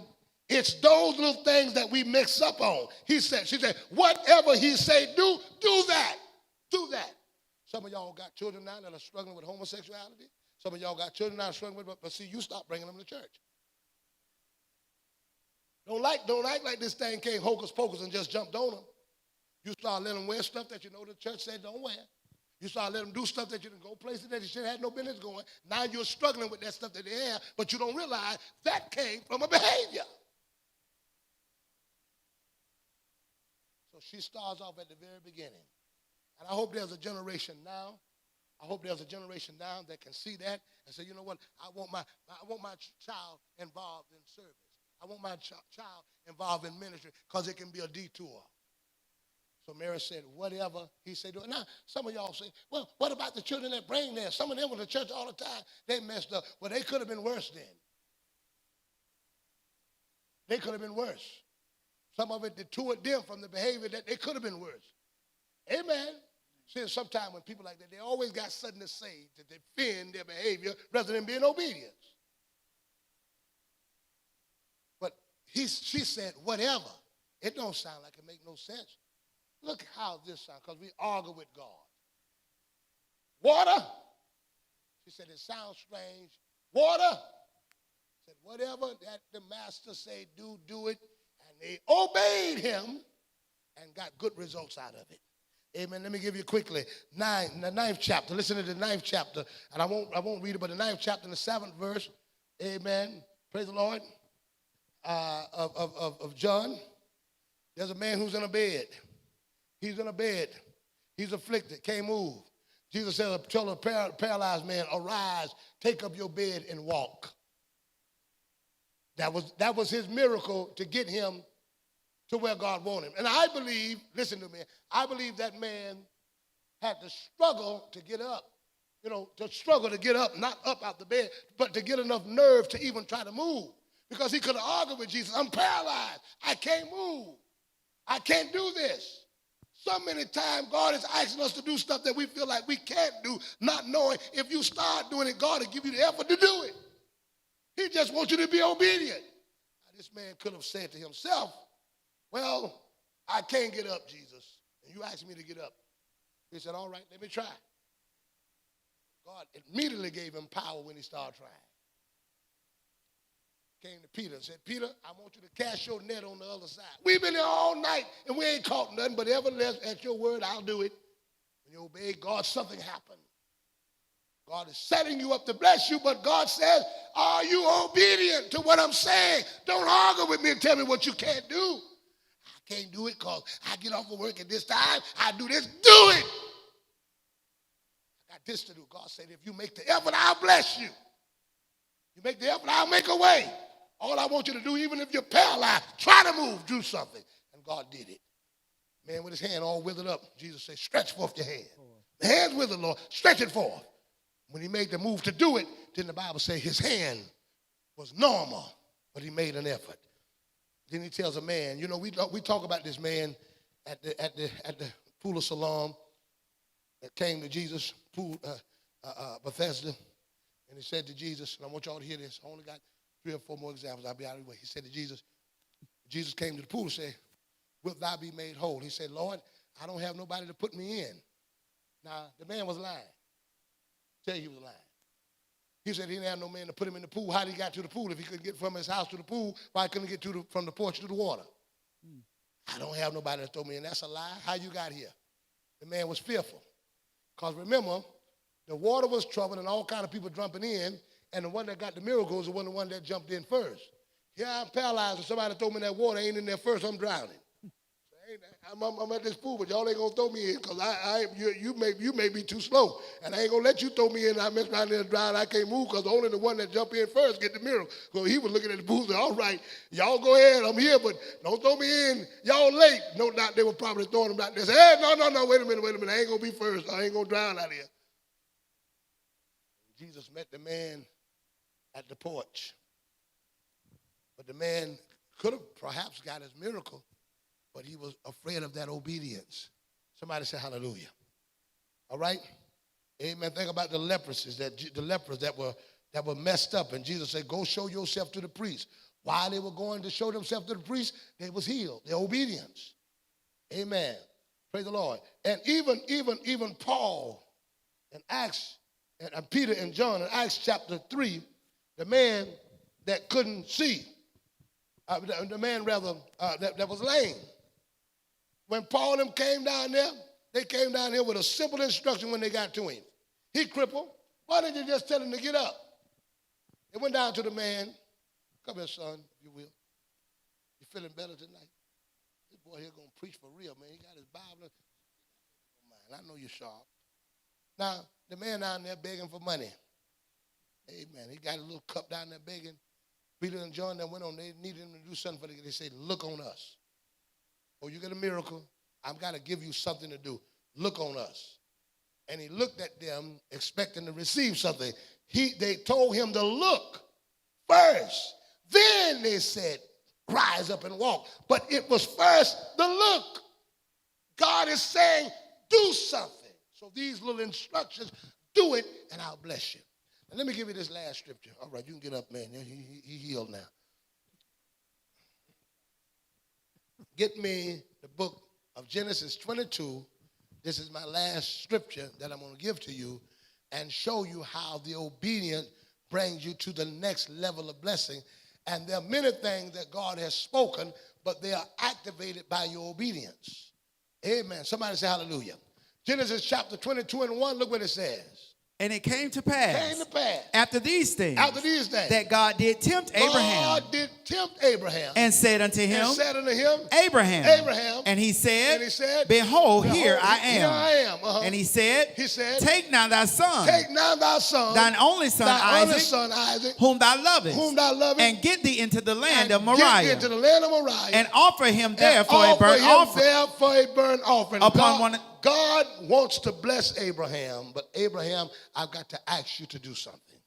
it's those little things that we mix up on. She said, whatever he say do, do that. Do that. Some of y'all got children now that are struggling with homosexuality. Some of y'all got children now struggling with, but see, you stop bringing them to church. Don't act like this thing came hocus pocus and just jumped on them. You start letting them wear stuff that you know the church said don't wear. You start letting them do stuff that you didn't go places that you should have no business going. Now you're struggling with that stuff that they have, but you don't realize that came from a behavior. So she starts off at the very beginning. And I hope there's a generation now. I hope there's a generation now that can see that and say, you know what, I want my child involved in service. I want my child involved in ministry because it can be a detour. So Mary said, whatever he said, do it. Now, some of y'all say, well, what about the children that bring there? Some of them were to church all the time. They messed up. Well, they could have been worse then. They could have been worse. Some of it detoured them from the behavior that they could have been worse. Amen. See, sometimes when people like that, they always got something to say to defend their behavior rather than being obedient. But she said, whatever. It don't sound like it make no sense. Look how this sounds, because we argue with God. Water? She said, it sounds strange. Water? She said, whatever that the master say, do it. And they obeyed him and got good results out of it. Amen. Let me give you quickly the 9th chapter. Listen to the 9th chapter. And I won't read it, but the 9th chapter and the 7th verse. Amen. Praise the Lord. Of John. There's a man who's in a bed. He's in a bed. He's afflicted. Can't move. Jesus said, tell a paralyzed man, arise, take up your bed and walk. That was his miracle to get him to where God wanted him. And I believe, listen to me, I believe that man had to struggle to get up. To struggle to get up, not up out the bed, but to get enough nerve to even try to move. Because he could have argued with Jesus, I'm paralyzed. I can't move. I can't do this. So many times God is asking us to do stuff that we feel like we can't do, not knowing if you start doing it, God will give you the effort to do it. He just wants you to be obedient. Now, this man could have said to himself, well, I can't get up, Jesus. And you asked me to get up. He said, all right, let me try. God immediately gave him power when he started trying. Came to Peter and said, Peter, I want you to cast your net on the other side. We've been here all night and we ain't caught nothing, but nevertheless, at your word, I'll do it. When you obey God, something happened. God is setting you up to bless you, but God says, are you obedient to what I'm saying? Don't argue with me and tell me what you can't do. I can't do it because I get off of work at this time. I do this. Do it. I got this to do. God said, if you make the effort, I'll bless you. You make the effort, I'll make a way. All I want you to do, even if you're paralyzed, try to move, do something. And God did it. Man with his hand all withered up, Jesus said, stretch forth your hand. The hand's withered, Lord. Stretch it forth. When he made the move to do it, then the Bible says his hand was normal, but he made an effort. Then he tells a man, you know, we talk about this man at the pool of Siloam that came to Jesus, Bethesda, and he said to Jesus, and I want y'all to hear this. I only got 3 or 4 more examples. I'll be out of the way. He said to Jesus, Jesus came to the pool and said, wilt thou be made whole? He said, Lord, I don't have nobody to put me in. Now, the man was lying. Tell you he was lying. He said he didn't have no man to put him in the pool. How did he got to the pool if he couldn't get from his house to the pool? Why couldn't he get from the porch to the water? I don't have nobody to throw me in. That's a lie. How you got here? The man was fearful. Because remember, the water was troubled and all kind of people jumping in, and the one that got the miracle was the one that jumped in first. Here I'm paralyzed, and somebody throw me in that water, ain't in there first, I'm drowning. I'm at this pool, but y'all ain't gonna throw me in because you may be too slow, and I ain't gonna let you throw me in. I mess around there and drown. I can't move because only the one that jump in first get the miracle. So he was looking at the pool and said, all right, y'all go ahead, I'm here, but don't throw me in. Y'all late. No doubt they were probably throwing him out there. Say, hey, no, wait a minute. I ain't gonna be first. I ain't gonna drown out here. Jesus met the man at the porch, but the man could have perhaps got his miracle, but he was afraid of that obedience. Somebody say hallelujah. All right? Amen. Think about the lepers that were messed up. And Jesus said, go show yourself to the priest. While they were going to show themselves to the priest, they was healed. Their obedience. Amen. Praise the Lord. And even Paul in Acts, and Peter and John in Acts chapter 3, the man that couldn't see, the man rather that was lame. When Paul and them came down there, they came down here with a simple instruction when they got to him. He crippled. Why didn't you just tell him to get up? They went down to the man. Come here, son, if you will. You feeling better tonight? This boy here going to preach for real, man. He got his Bible. I know you're sharp. Now, the man down there begging for money. Amen. He got a little cup down there begging. Peter and John that went on, they needed him to do something for them. They said, look on us. Oh, you get a miracle. I've got to give you something to do. Look on us. And he looked at them expecting to receive something. They told him to look first. Then they said, rise up and walk. But it was first the look. God is saying, do something. So these little instructions, do it and I'll bless you. And let me give you this last scripture. All right, you can get up, man. He healed now. Get me the book of Genesis 22. This is my last scripture that I'm going to give to you and show you how the obedience brings you to the next level of blessing. And there are many things that God has spoken, but they are activated by your obedience. Amen. Somebody say hallelujah. Genesis chapter 22 and 1, look what it says. And it came to pass. After these things. That God did tempt Abraham. God did tempt Abraham. And said unto him. Abraham. And he said. Behold, here I am. Here I am. And he said. Take now thy son. Thine only son Isaac. Whom thou lovest. And get thee into the land of Moriah. And offer him there for a burnt offering. God wants to bless Abraham, but Abraham, I've got to ask you to do something.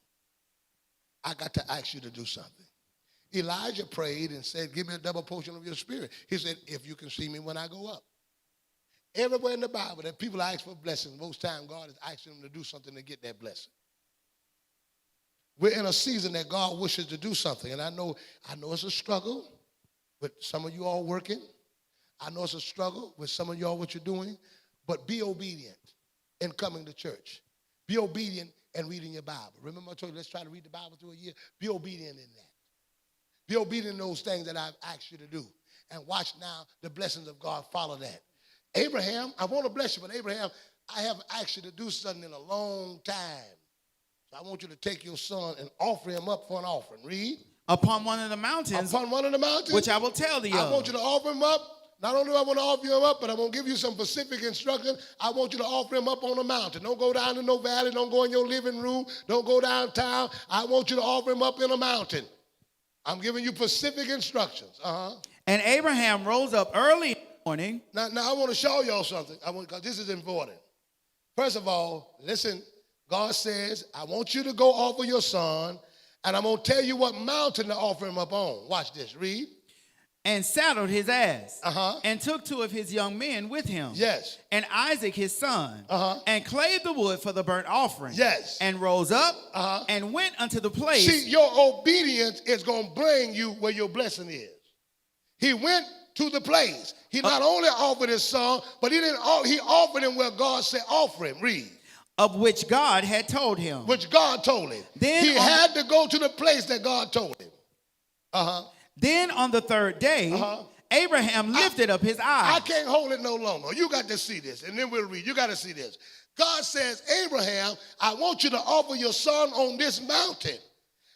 Elijah prayed and said, give me a double portion of your spirit. He said, if you can see me when I go up. Everywhere in the Bible that people ask for blessings, most times God is asking them to do something to get that blessing. We're in a season that God wishes to do something, and I know it's a struggle with some of you all working. I know it's a struggle with some of y'all what you're doing. But be obedient in coming to church. Be obedient in reading your Bible. Remember I told you, let's try to read the Bible through a year. Be obedient in that. Be obedient in those things that I've asked you to do. And watch now the blessings of God follow that. Abraham, I want to bless you, but Abraham, I have asked you to do something in a long time. So I want you to take your son and offer him up for an offering. Read. Upon one of the mountains. Which I will tell thee of. I want you to offer him up. Not only do I want to offer him up, but I'm going to give you some specific instruction. I want you to offer him up on a mountain. Don't go down to no valley. Don't go in your living room. Don't go downtown. I want you to offer him up in a mountain. I'm giving you specific instructions. And Abraham rose up early in the morning. Now I want to show y'all something. Because this is important. First of all, listen, God says, I want you to go offer your son, and I'm going to tell you what mountain to offer him up on. Watch this. Read. And saddled his ass, Uh-huh. and took 2 of his young men with him, Yes. and Isaac his son, Uh-huh. and clave the wood for the burnt offering, Yes. and rose up, Uh-huh. and went unto the place. See, your obedience is going to bring you where your blessing is. He went to the place. He not only offered his son, but he offered him where God said offer him. Read. Of which God had told him. Which God told him. Then he had to go to the place that God told him. Uh-huh. Then on the 3rd day, Abraham lifted up his eyes. I can't hold it no longer. You got to see this, and then we'll read. You got to see this. God says, Abraham, I want you to offer your son on this mountain.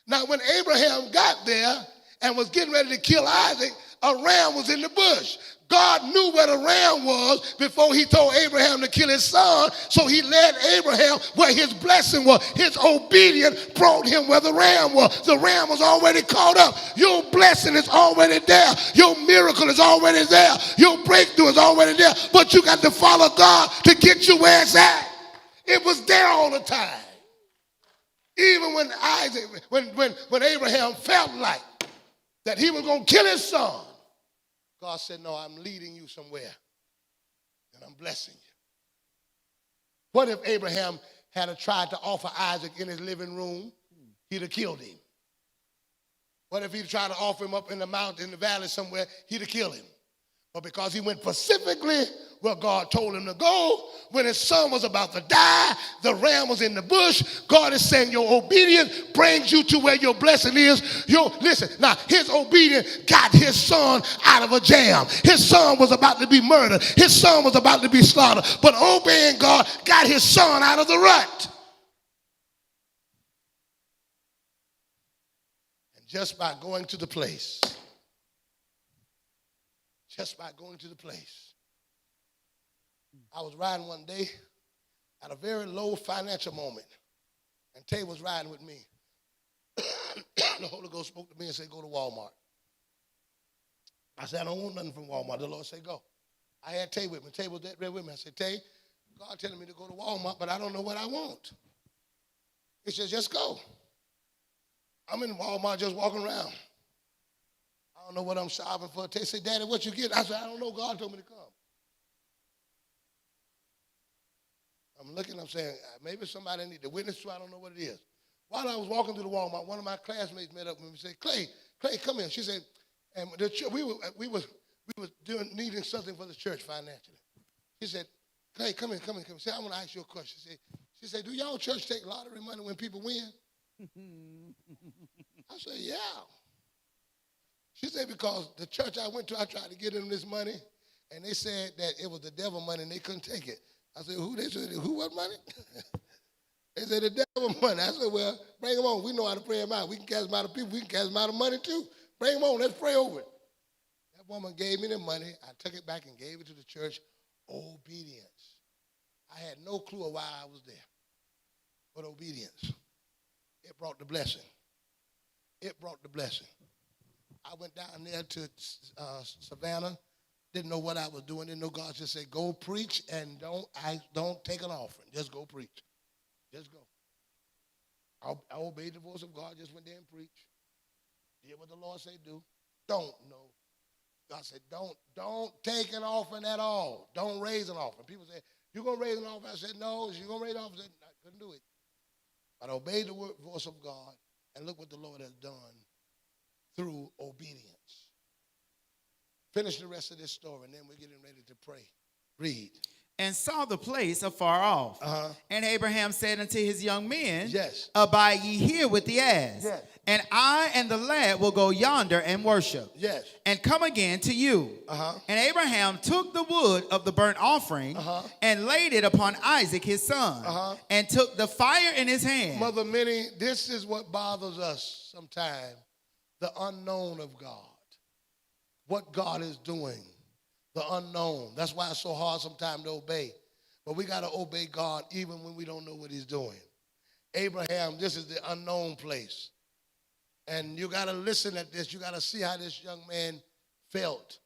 Now, when Abraham got there and was getting ready to kill Isaac, a ram was in the bush. God knew where the ram was before he told Abraham to kill his son, so he led Abraham where his blessing was. His obedience brought him where the ram was. The ram was already caught up. Your blessing is already there. Your miracle is already there. Your breakthrough is already there. But you got to follow God to get you where it's at. It was there all the time. Even when when Abraham felt like that he was going to kill his son, God said, no, I'm leading you somewhere, and I'm blessing you. What if Abraham had tried to offer Isaac in his living room? He'd have killed him. What if he'd tried to offer him up in the mountain, in the valley somewhere? He'd have killed him. But because he went specifically where God told him to go, when his son was about to die, the ram was in the bush. God is saying your obedience brings you to where your blessing is. Listen, now his obedience got his son out of a jam. His son was about to be murdered. His son was about to be slaughtered. But obeying God got his son out of the rut. And just by going to the place, I was riding one day at a very low financial moment, and Tay was riding with me. The Holy Ghost spoke to me and said, go to Walmart. I said, I don't want nothing from Walmart. The Lord said, go. I had Tay with me. Tay was there with me. I said, Tay, God telling me to go to Walmart, but I don't know what I want. He said, just go. I'm in Walmart just walking around. I don't know what I'm shopping for. Tay said, Daddy, what you get? I said, I don't know. God told me to come. I'm looking, I'm saying, maybe somebody need to witness to, I don't know what it is. While I was walking through the Walmart, one of my classmates met up with me and said, Clay, come here. She said, and we were needing something for the church financially. She said, Clay, come here. She said, I want to ask you a question. She said, do y'all church take lottery money when people win? I said, yeah. She said, because the church I went to, I tried to get them this money, and they said that it was the devil money and they couldn't take it. I said, who? They said, who, what money? They said, the devil money. I said, well, bring them on. We know how to pray them out. We can cast them out of people. We can cast them out of money too. Bring them on. Let's pray over it. That woman gave me the money. I took it back and gave it to the church. Obedience. I had no clue of why I was there. But obedience. It brought the blessing. It brought the blessing. I went down there to Savannah. Didn't know what I was doing. Didn't know. God just said, go preach and don't take an offering. Just go preach. Just go. I obeyed the voice of God. Just went there and preached. Did what the Lord said do. Don't know. God said, don't take an offering at all. Don't raise an offering. People say, you're going to raise an offering? I said, no. You're going to raise an offering? I couldn't do it. But I obeyed the voice of God, and look what the Lord has done through obedience. Finish the rest of this story, and then we're getting ready to pray. Read. And saw the place afar off. And Abraham said unto his young men, yes, abide ye here with the ass. Yes. And I and the lad will go yonder and worship. Yes. And come again to you. And Abraham took the wood of the burnt offering and laid it upon Isaac his son, and took the fire in his hand. Mother Minnie, this is what bothers us sometimes, the unknown of God. What God is doing, the unknown. That's why it's so hard sometimes to obey. But we got to obey God even when we don't know what he's doing. Abraham, this is the unknown place. And you got to listen at this. You got to see how this young man felt.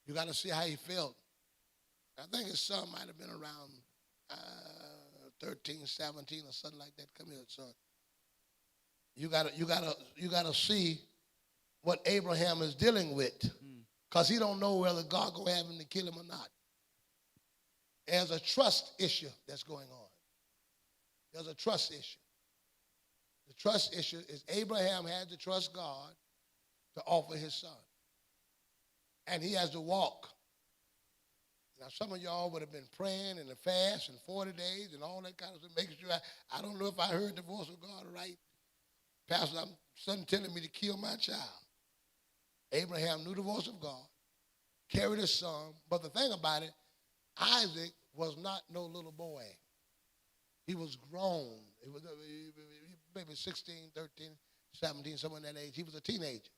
You got to see how he felt. I think his son might have been around 13, 17, or something like that. Come here, son. You gotta see what Abraham is dealing with, because he don't know whether God gonna have him to kill him or not. There's a trust issue that's going on. There's a trust issue. The trust issue is Abraham had to trust God to offer his son. And he has to walk. Now, some of y'all would have been praying in the fast and 40 days and all that kind of stuff, making sure I don't know if I heard the voice of God right. Pastor, I'm son telling me to kill my child. Abraham knew the voice of God, carried his son, but the thing about it, Isaac was not no little boy. He was grown. He was maybe 16, 13, 17, somewhere in that age. He was a teenager.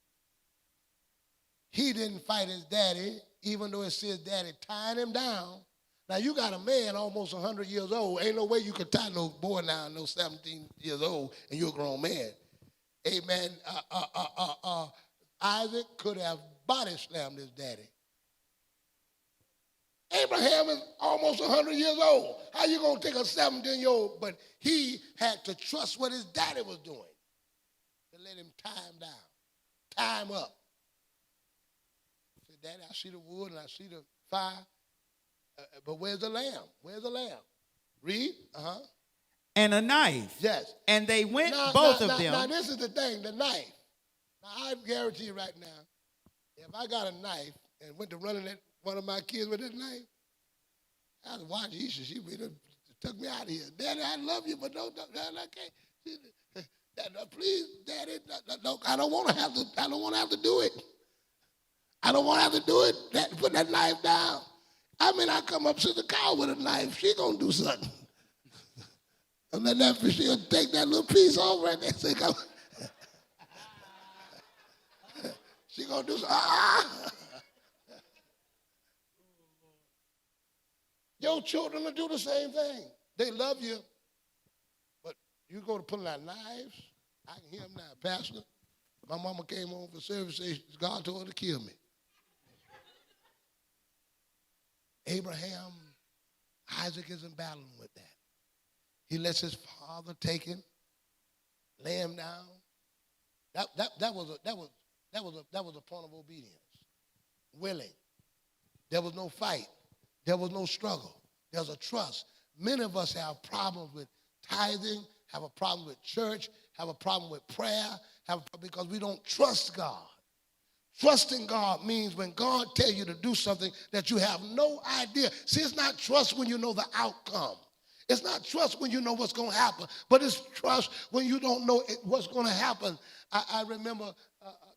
He didn't fight his daddy, even though it says daddy tying him down. Now, you got a man almost 100 years old. Ain't no way you could tie no boy now, no 17 years old, and you're a grown man. Amen. Isaac could have body slammed his daddy. Abraham is almost 100 years old. How you going to take a 17-year-old? But he had to trust what his daddy was doing to let him tie him down, tie him up. He said, Daddy, I see the wood and I see the fire, but where's the lamb? Where's the lamb? Read. And a knife. Yes. And they went, both of them. Now, this is the thing, the knife. Now, I guarantee you right now, if I got a knife and went to running at one of my kids with that knife, I was watching Isha. She took me out of here. Daddy, I love you, but don't I can't. Please, Daddy, I don't want to have to. I don't want to have to do it. I don't want to have to do it. Put that knife down. I mean, I come up to the car with a knife. She gonna do something. And then after she'll take that little piece off right there. Say, come. She gonna do something. Your children will do the same thing. They love you, but you go to pulling out knives. I can hear them now. Pastor, my mama came home for service, and God told her to kill me. Abraham, Isaac isn't battling with that. He lets his father take him, lay him down. That was a point of obedience. Willing. There was no fight. There was no struggle. There's a trust. Many of us have problems with tithing, have a problem with church, have a problem with prayer, because we don't trust God. Trusting God means when God tells you to do something that you have no idea. See, it's not trust when you know the outcome. It's not trust when you know what's going to happen, but it's trust when you don't know what's going to happen. I remember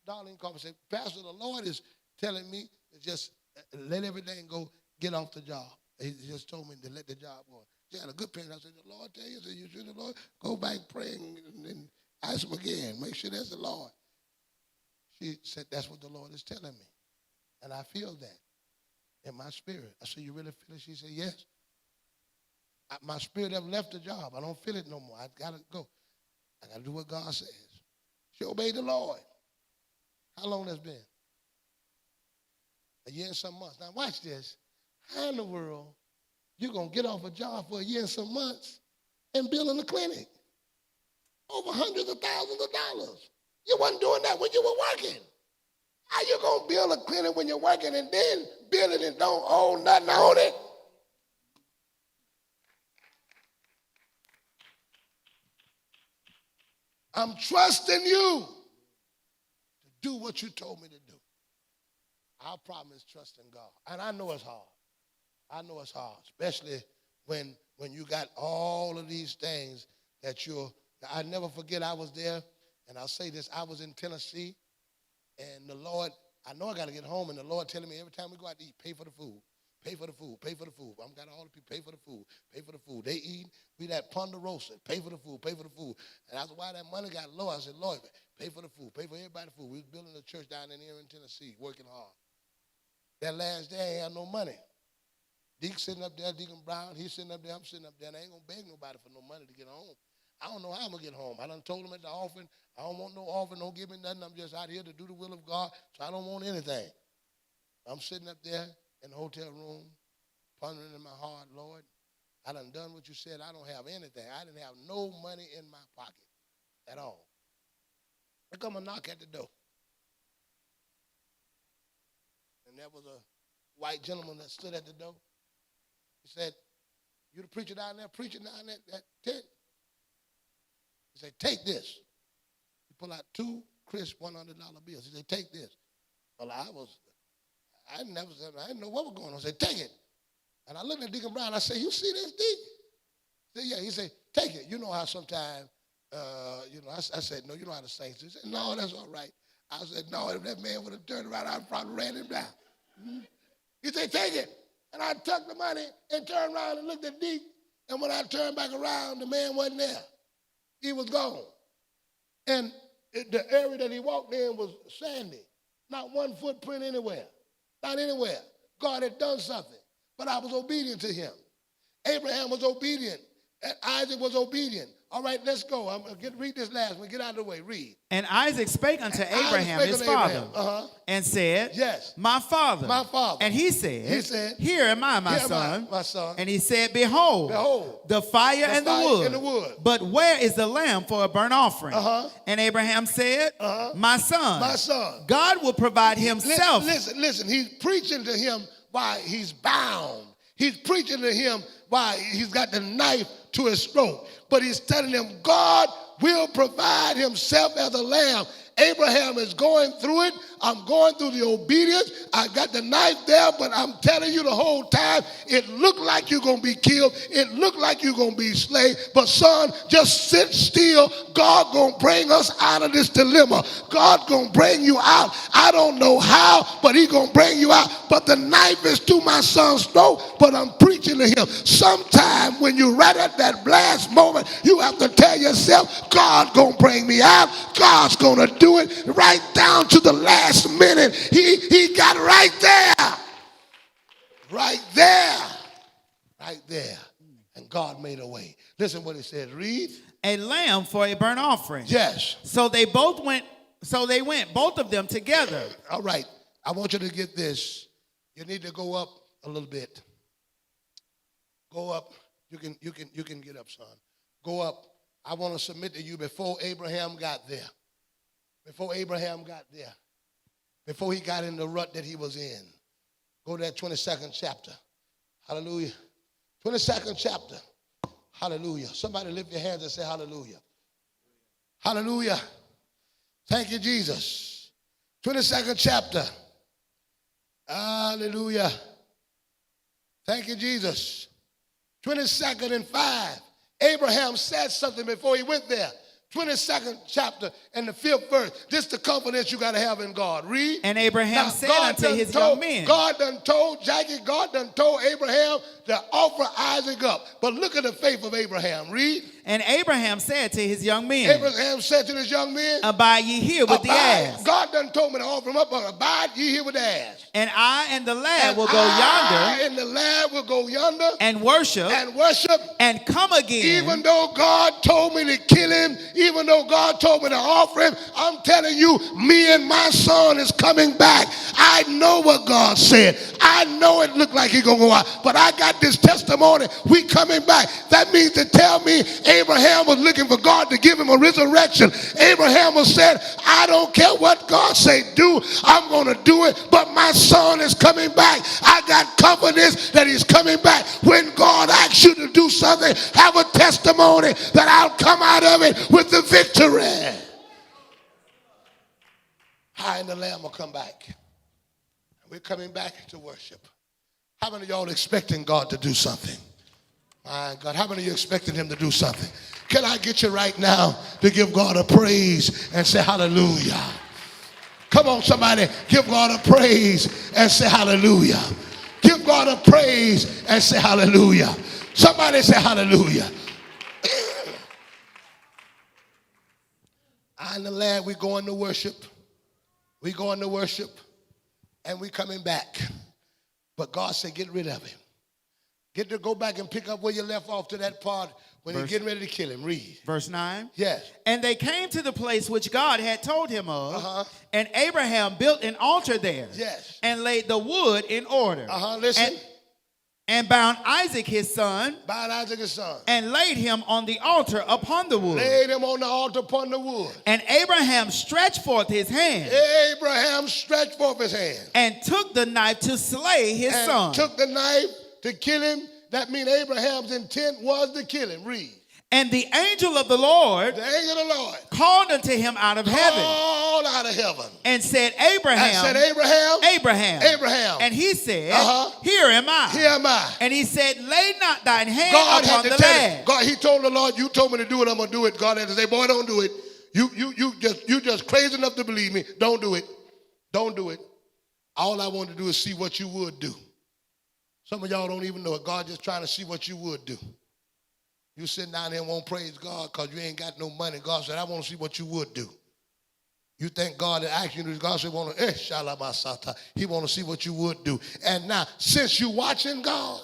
Darlene called and said, Pastor, the Lord is telling me to just let everything go. Get off the job. He just told me to let the job go. She had a good parent. I said, the Lord tell you, I said, you should, the Lord, go back praying and ask him again. Make sure that's the Lord. She said, that's what the Lord is telling me. And I feel that in my spirit. I said, you really feel it? She said, yes. My spirit have left the job. I don't feel it no more. I got to go. I got to do what God says. She obeyed the Lord. How long that's been? A year and some months. Now watch this. How in the world you going to get off a job for a year and some months and building a clinic? Over hundreds of thousands of dollars. You wasn't doing that when you were working. How you going to build a clinic when you're working and then build it and don't own nothing on it? I'm trusting you to do what you told me to do. Our problem is trusting God. And I know it's hard. I know it's hard, especially when you got all of these things that I never forget I was there, and I'll say this, I was in Tennessee, and the Lord, I know I got to get home, and the Lord telling me every time we go out to eat, pay for the food. Pay for the food, pay for the food. I'm got all the people, pay for the food, pay for the food. They eat, we that ponderosa, pay for the food, pay for the food. And that's why that money got low. I said, Lord, pay for the food, pay for everybody's food. We was building a church down in here in Tennessee, working hard. That last day, I ain't had no money. Deke sitting up there, Deacon Brown, he's sitting up there, I'm sitting up there, and I ain't going to beg nobody for no money to get home. I don't know how I'm going to get home. I done told them at the offering, I don't want no offering, don't give me nothing. I'm just out here to do the will of God, so I don't want anything. I'm sitting up there in the hotel room, pondering in my heart, Lord, I done what you said. I don't have anything. I didn't have no money in my pocket at all. There come a knock at the door. And there was a white gentleman that stood at the door. He said, you the preacher down there preaching down there at 10? He said, take this. He pulled out 2 crisp $100 bills. He said, take this. Well, I didn't know what was going on. I said, take it. And I looked at Deacon Brown. I said, you see this, Deacon? He said, yeah. He said, take it. You know how sometimes, I said, no, you know how to sing. He said, no, that's all right. I said, no, if that man would have turned around, I'd probably ran him down. He said, take it. And I took the money and turned around and looked at Deacon. And when I turned back around, the man wasn't there. He was gone. And the area that he walked in was sandy. Not one footprint anywhere. Not anywhere. God had done something. But I was obedient to him. Abraham was obedient. And Isaac was obedient. All right, let's go. I'm going to read this last one. Get out of the way. Read. And Isaac spake unto Abraham, his father, and said, yes, my father. My father. And he said, here am I, my son. My son. And he said, behold, the fire and the wood. But where is the lamb for a burnt offering? And Abraham said, my son, God will provide himself. Listen, he's preaching to him while he's bound. He's preaching to him while he's got the knife to his throat. But he's telling him God will provide himself as a lamb. Abraham is going through it. I'm going through the obedience. I got the knife there, but I'm telling you the whole time, it looked like you're going to be killed. It looked like you're going to be slain. But son, just sit still. God going to bring us out of this dilemma. God going to bring you out. I don't know how, but he going to bring you out. But the knife is to my son's throat, but I'm preaching to him. Sometime when you're right at that last moment, you have to tell yourself, God going to bring me out. God's going to do it right down to the last minute. He got right there. Right there. And God made a way. Listen what it says. Read. A lamb for a burnt offering. Yes. So they went, both of them together. All right. I want you to get this. You need to go up a little bit. Go up. You can get up, son. Go up. I want to submit to you before Abraham got there. Before Abraham got there. Before he got in the rut that he was in. Go to that 22nd chapter. Hallelujah. 22nd chapter. Hallelujah. Somebody lift your hands and say hallelujah. Hallelujah. Thank you, Jesus. 22nd chapter. Hallelujah. Thank you, Jesus. 22nd and 5. Abraham said something before he went there. 22nd chapter and the 5th verse. This is the confidence you got to have in God. Read. And Abraham said unto his young men. God done told Abraham to offer Isaac up. But look at the faith of Abraham. Read. And Abraham said to his young men. Abraham said to his young men. Abide ye here with the ass. God done told me to offer him up, but abide ye here with the ass. And I and the lad will go yonder. And the lad will go yonder. And worship. And come again. Even though God told me to kill him, even though God told me to offer him, I'm telling you, me and my son is coming back. I know what God said. I know it looked like he's going to go out. But I got this testimony. We coming back. That means to tell me Abraham was looking for God to give him a resurrection. Abraham was said, I don't care what God say do. I'm going to do it. But my son is coming back. I got confidence that he's coming back. When God asks you to do something, have a testimony that I'll come out of it with the victory. I and the Lamb will come back. We're coming back to worship. How many of y'all expecting God to do something? My God, how many of you expecting him to do something? Can I get you right now to give God a praise and say hallelujah? Come on, somebody, give God a praise and say hallelujah. Give God a praise and say hallelujah. Somebody say hallelujah. I and the lad, we going to worship. We going to worship and we coming back. But God said, get rid of him. Get to go back and pick up where you left off to that part when you're getting ready to kill him. Read. Verse 9. Yes. And they came to the place which God had told him of. And Abraham built an altar there. Yes. And laid the wood in order. Listen. and bound Isaac his son, and laid him on the altar upon the wood. Laid him on the altar upon the wood. And Abraham stretched forth his hand. Abraham stretched forth his hand. And took the knife to slay his son. Took the knife to kill him. That means Abraham's intent was to kill him. Read. And the angel of the Lord, called unto him out of heaven. Called out of heaven. And said, Abraham. Abraham. And he said, Here am I. Here am I. And he said, Lay not thine hand upon the lad. God, he told the Lord, you told me to do it, I'm going to do it. God had to say, boy, don't do it. You just crazy enough to believe me. Don't do it. Don't do it. All I want to do is see what you would do. Some of y'all don't even know it. God just trying to see what you would do. You sitting down there and won't praise God because you ain't got no money. God said, I want to see what you would do. You think God had asked you to do. God said, he want to see what you would do. And now, since you watching God,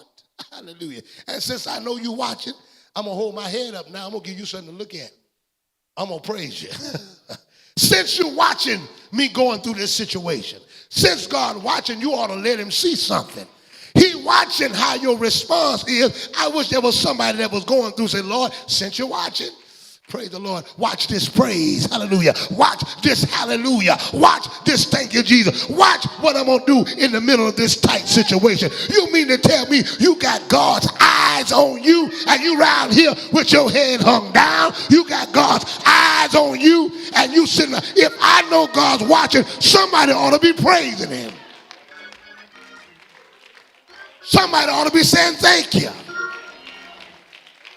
hallelujah, and since I know you watching, I'm going to hold my head up now. I'm going to give you something to look at. I'm going to praise you. Since you watching me going through this situation, since God watching, you ought to let him see something. He watching how your response is. I wish there was somebody that was going through say, Lord, since you're watching, praise the Lord, watch this praise, hallelujah. Watch this, hallelujah. Watch this, thank you, Jesus. Watch what I'm going to do in the middle of this tight situation. You mean to tell me you got God's eyes on you and you around here with your head hung down? You got God's eyes on you and you sitting there. If I know God's watching, somebody ought to be praising him. Somebody ought to be saying thank you.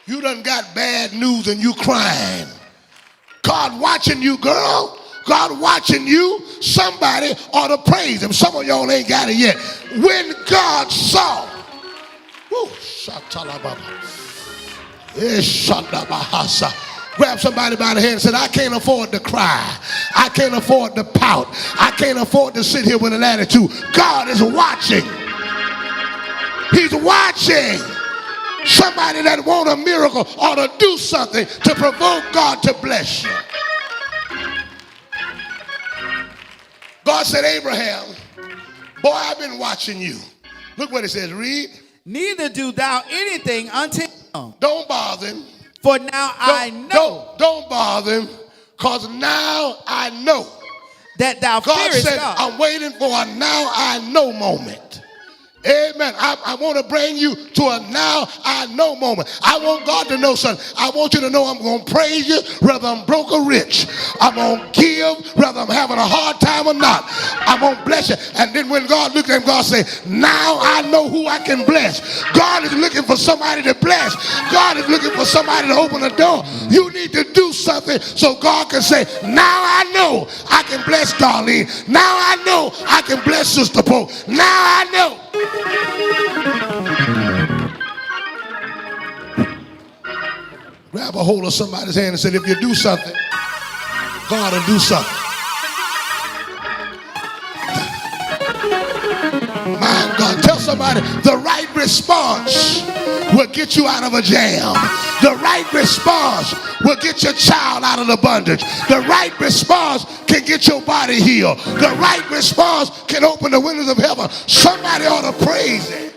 You done got bad news and you crying. God watching you, girl. God watching you. Somebody ought to praise him. Some of y'all ain't got it yet. When God saw. Grab somebody by the hand and said, I can't afford to cry. I can't afford to pout. I can't afford to sit here with an attitude. God is watching. He's watching. Somebody that want a miracle ought to do something to provoke God to bless you. God said, Abraham, boy, I've been watching you. Look what it says. Read. Neither do thou anything unto him. Don't bother him. For now I know. Don't bother him, because now I know. That thou fearest God. God said, I'm waiting for a now I know moment. Amen. I want to bring you to a now I know moment. I want God to know something. I want you to know I'm going to praise you whether I'm broke or rich. I'm going to give whether I'm having a hard time or not. I'm going to bless you. And then when God looked at him, God said, now I know who I can bless. God is looking for somebody to bless. God is looking for somebody to open the door. You need to do something so God can say, now I know I can bless Darlene. Now I know I can bless Sister Pope. Now I know. Grab a hold of somebody's hand and say, if you do something, God will do something. My God, tell somebody the right response will get you out of a jam. The right response will get your child out of the bondage. The right response can get your body healed. The right response can open the windows of heaven. Somebody ought to praise it.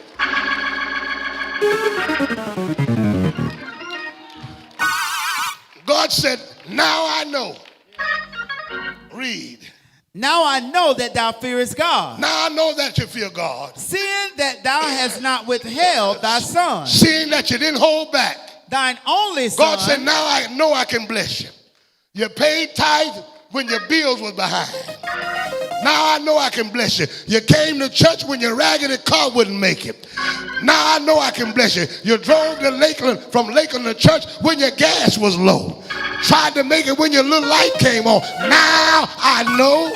God said, now I know. Read. Now I know that thou fearest God. Now I know that you fear God. Seeing that thou hast not withheld thy son. Seeing that you didn't hold back. Thine only son. God said, now I know I can bless you. You paid tithe when your bills was behind. Now I know I can bless you. You came to church when your raggedy car wouldn't make it. Now I know I can bless you. You drove to Lakeland, from Lakeland to church when your gas was low. Tried to make it when your little light came on. Now I know.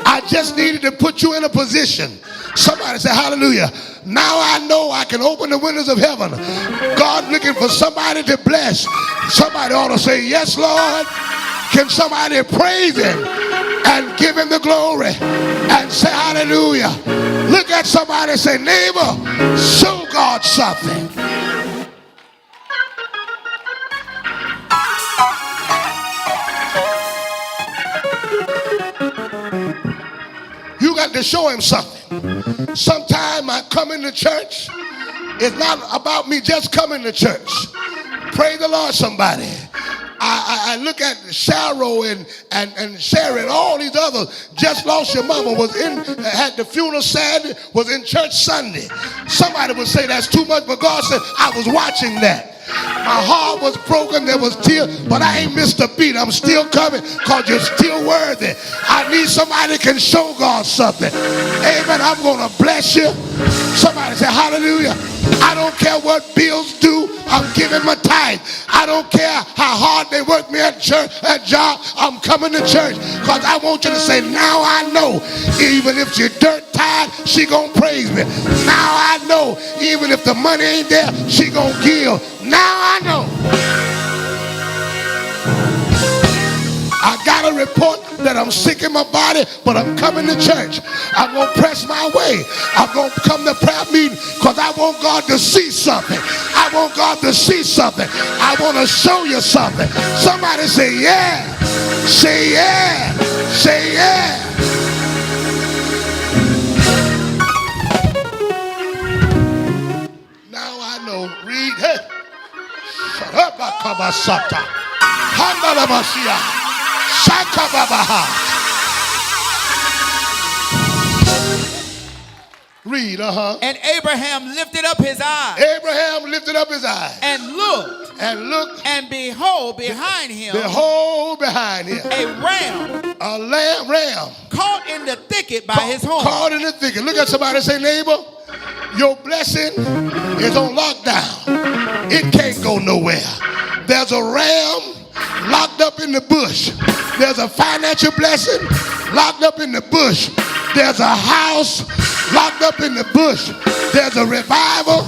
I just needed to put you in a position. Somebody say hallelujah. Now I know I can open the windows of heaven. God looking for somebody to bless. Somebody ought to say, yes, Lord. Can somebody praise him and give him the glory and say hallelujah? Look at somebody and say, neighbor, show God something. You got to show him something. Sometimes my coming to church is not about me just coming to church. Praise the Lord, somebody. I look at Cheryl and Sherry and all these others just lost your mama, had the funeral Saturday, was in church Sunday. Somebody would say that's too much, but God said, I was watching that. My heart was broken, there was tears, but I ain't missed a beat. I'm still coming because you're still worthy. I need somebody that can show God something. Amen. I'm going to bless you. Somebody say hallelujah. I don't care what bills do. I'm giving my tithe. I don't care how hard they work me at church, at job. I'm coming to church because I want you to say, now I know. Even if you're dirt tired, she gonna praise me. Now I know. Even if the money ain't there, she gonna give. Now I know. I got a report that I'm sick in my body, but I'm coming to church. I'm going to press my way. I'm going to come to prayer meeting because I want God to see something. I want God to see something. I want to show you something. Somebody say yeah. Say yeah. Say yeah. Now I know. Read. Hey. Shut up, Akabasata. Handalabashia. Read, And Abraham lifted up his eyes. Abraham lifted up his eyes. And looked. And looked. And behold, behind him. Behold, behind him. A ram. A ram. Caught in the thicket by his horn. Caught in the thicket. Look at somebody and say, neighbor, your blessing is on lockdown. It can't go nowhere. There's a ram locked up in the bush. There's a financial blessing locked up in the bush. There's a house locked up in the bush. There's a revival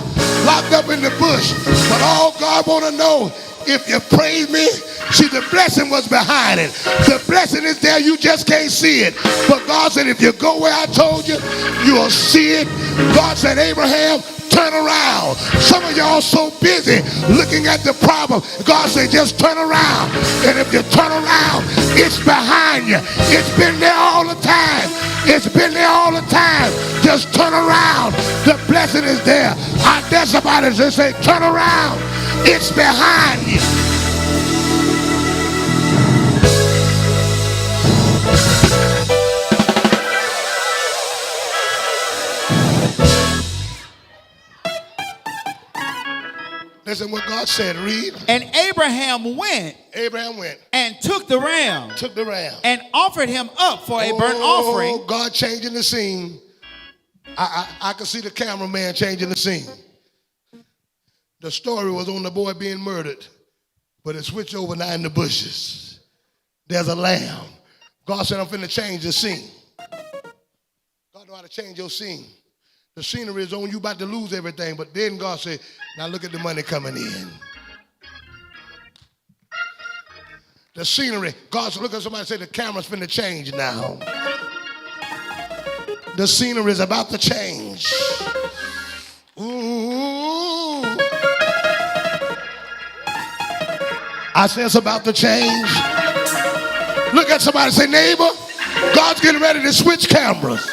locked up in the bush. But all God want to know, if you praise me, see, the blessing was behind it. The blessing is there, you just can't see it. But God said, if you go where I told you, you'll see it. God said, Abraham, turn around. Some of y'all so busy looking at the problem. God said, just turn around. And if you turn around, it's behind you. It's been there all the time. It's been there all the time. Just turn around. The blessing is there. I dare somebody to say, turn around. It's behind you. Listen what God said. Read. And Abraham went. And took the ram. And offered him up for a burnt offering. Oh, God changing the scene. I could see the cameraman changing the scene. The story was on the boy being murdered, but it switched over now in the bushes. There's a lamb. God said, I'm finna change the scene. God know how to change your scene. The scenery is on you, about to lose everything, but then God said, now look at the money coming in. The scenery, God said, look at somebody and say, the camera's finna change now. The scenery is about to change. Ooh. I said it's about to change. Look at somebody and say, neighbor, God's getting ready to switch cameras.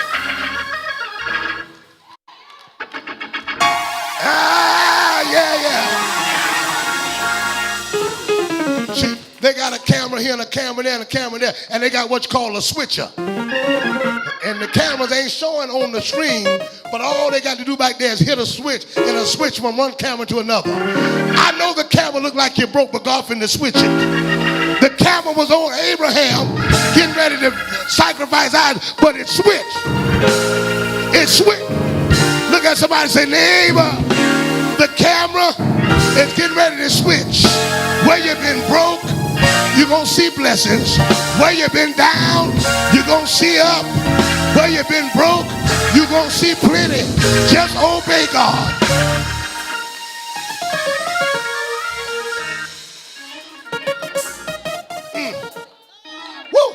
They got a camera here and a camera there and a camera there, and they got what's called a switcher. And the cameras ain't showing on the screen, but all they got to do back there is hit a switch, and a switch from one camera to another. I know the camera looked like you broke, but God finna switch it. The camera was on Abraham, getting ready to sacrifice Isaac, but it switched. It switched. Look at somebody and say, neighbor, the camera is getting ready to switch. Where you've been broke, you're going to see blessings. Where you've been down, you're going to see up. Where you've been broke, you're going to see plenty. Just obey God. Woo!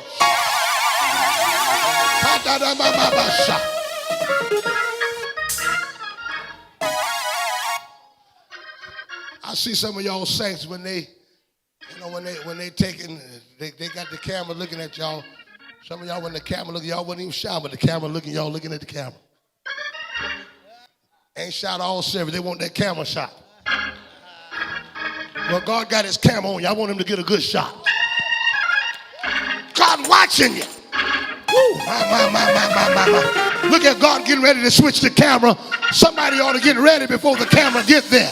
I see some of y'all saints when they taking, they got the camera looking at y'all. Some of y'all when the camera looking, y'all wasn't even shy, but the camera looking, y'all looking at the camera. Ain't shot all service. They want that camera shot. Well, God got his camera on you. I want him to get a good shot. God watching you. Woo. My. Look at God getting ready to switch the camera. Somebody ought to get ready before the camera get there.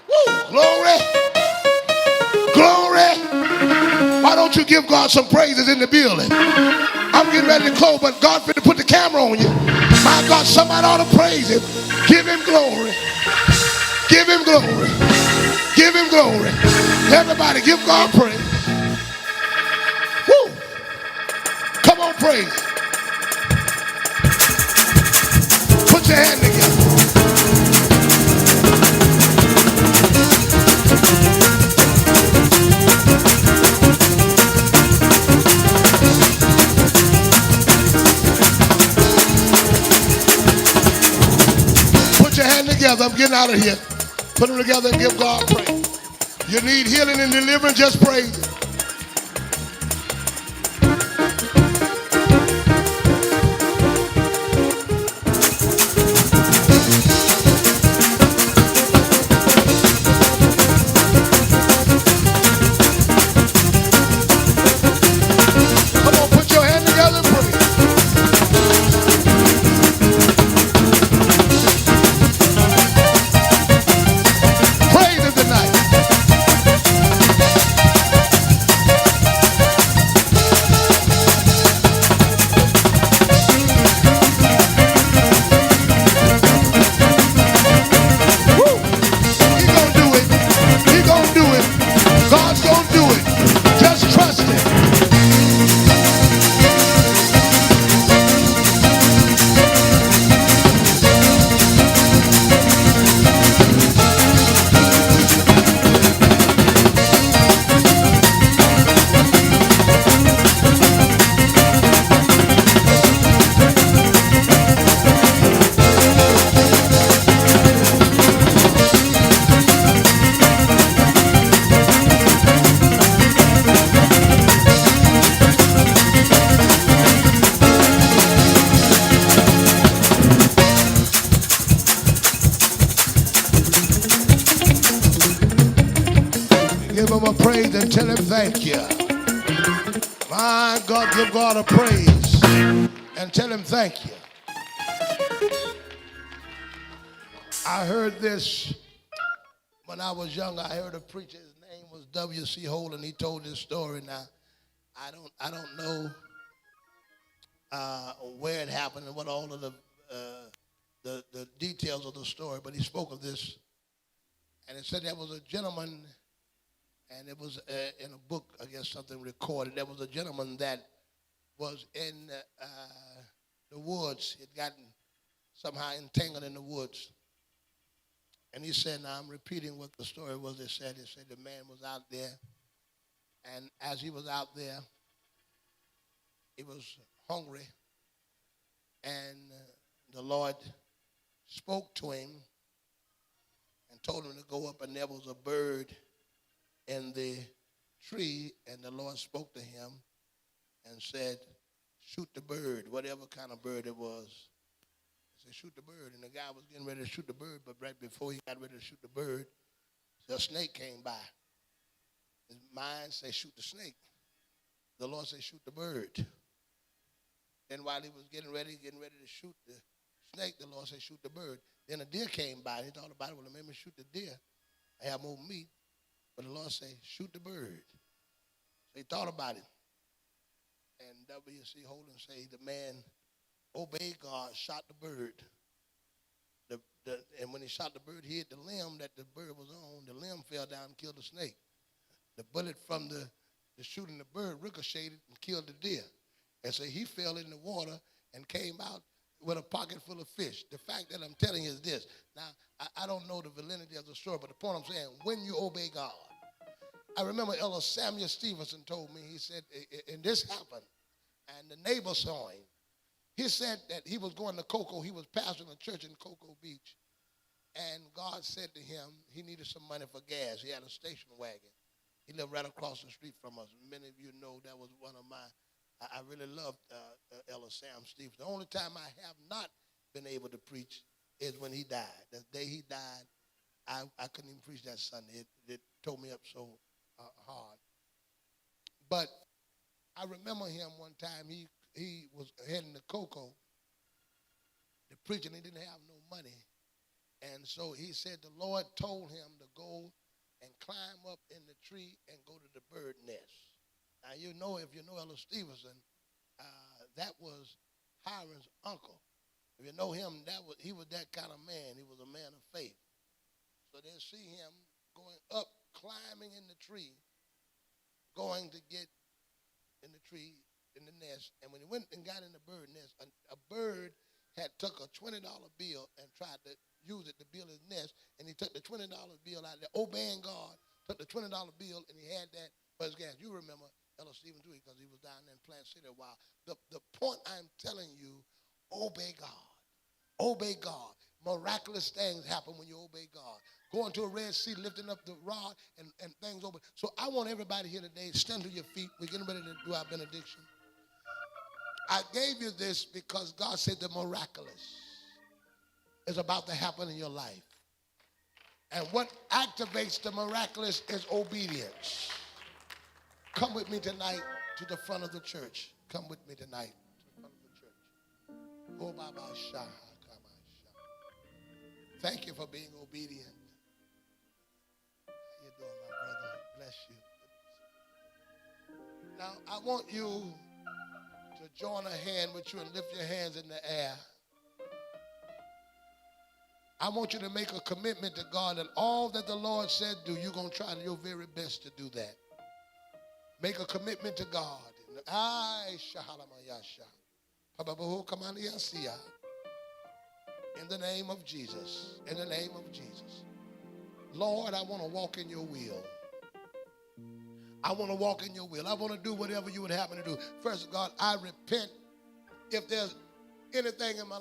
Woo. Glory. Glory. Why don't you give God some praises in the building? I'm getting ready to close, but God finna put the camera on you. My God, somebody ought to praise him. Give him glory. Give him glory. Give him glory. Everybody give God praise. Woo. Come on, praise. Put your hand together. Put your hand together. I'm getting out of here. Put them together and give God praise. You need healing and deliverance, just praise him. And tell him thank you. My God, give God a praise and tell him thank you. I heard this when I was young. I heard a preacher. His name was W.C. Holden. He told this story. Now, I don't know where it happened and what all of the details of the story, but he spoke of this, and it said there was a gentleman. And it was in a book, I guess, something recorded. There was a gentleman that was in the woods. He'd gotten somehow entangled in the woods. And he said, now I'm repeating what the story was. He said the man was out there. And as he was out there, he was hungry. And the Lord spoke to him and told him to go up, and there was a bird in the tree, and the Lord spoke to him and said, shoot the bird, whatever kind of bird it was. He said, shoot the bird. And the guy was getting ready to shoot the bird, but right before he got ready to shoot the bird, a snake came by. His mind said, shoot the snake. The Lord said, shoot the bird. Then while he was getting ready to shoot the snake, the Lord said, shoot the bird. Then a deer came by, and he thought about it. Well, let me shoot the deer. I have more meat. But the Lord said, shoot the bird. So he thought about it. And W.C. Holden said the man obeyed God, shot the bird. And when he shot the bird, he hit the limb that the bird was on. The limb fell down and killed the snake. The bullet from the shooting the bird ricocheted and killed the deer. And so he fell in the water and came out with a pocket full of fish. The fact that I'm telling you is this. Now, I don't know the validity of the story, but the point I'm saying, when you obey God, I remember Elder Samuel Stevenson told me, he said, and this happened, and the neighbor saw him. He said that he was going to Cocoa. He was pastoring a church in Cocoa Beach, and God said to him he needed some money for gas. He had a station wagon. He lived right across the street from us. Many of you know that was one of my, I really loved Elder Sam Stevenson. The only time I have not been able to preach is when he died. The day he died, I couldn't even preach that Sunday. It tore me up so hard. But I remember him one time. He was heading to Cocoa to preach, and he didn't have no money. And so he said the Lord told him to go and climb up in the tree and go to the bird nest. Now, you know, if you know Ella Stevenson, that was Hiram's uncle. If you know him, he was that kind of man. He was a man of faith. So they see him going up, climbing in the tree, going to get in the tree, in the nest. And when he went and got in the bird nest, a bird had took a $20 bill and tried to use it to build his nest, and he took the $20 bill out there, obeying God, took the $20 bill, and he had that for his gas. You remember Ella Stevens too, because he was down there in Plant City a while. The point I'm telling you, obey God. Obey God. Miraculous things happen when you obey God. Going to a Red Sea, lifting up the rod, and things open. So I want everybody here today, stand to your feet. We're getting ready to do our benediction. I gave you this because God said the miraculous is about to happen in your life. And what activates the miraculous is obedience. Come with me tonight to the front of the church. Come with me tonight to the front of the church. Oh, Baba Shah. Thank you for being obedient. How you doing, my brother? Bless you. Now, I want you to join a hand with you and lift your hands in the air. I want you to make a commitment to God that all that the Lord said do, you're going to try your very best to do that. Make a commitment to God. In the name of Jesus. In the name of Jesus. Lord, I want to walk in your will. I want to walk in your will. I want to do whatever you would have me to do. First, God, I repent if there's anything in my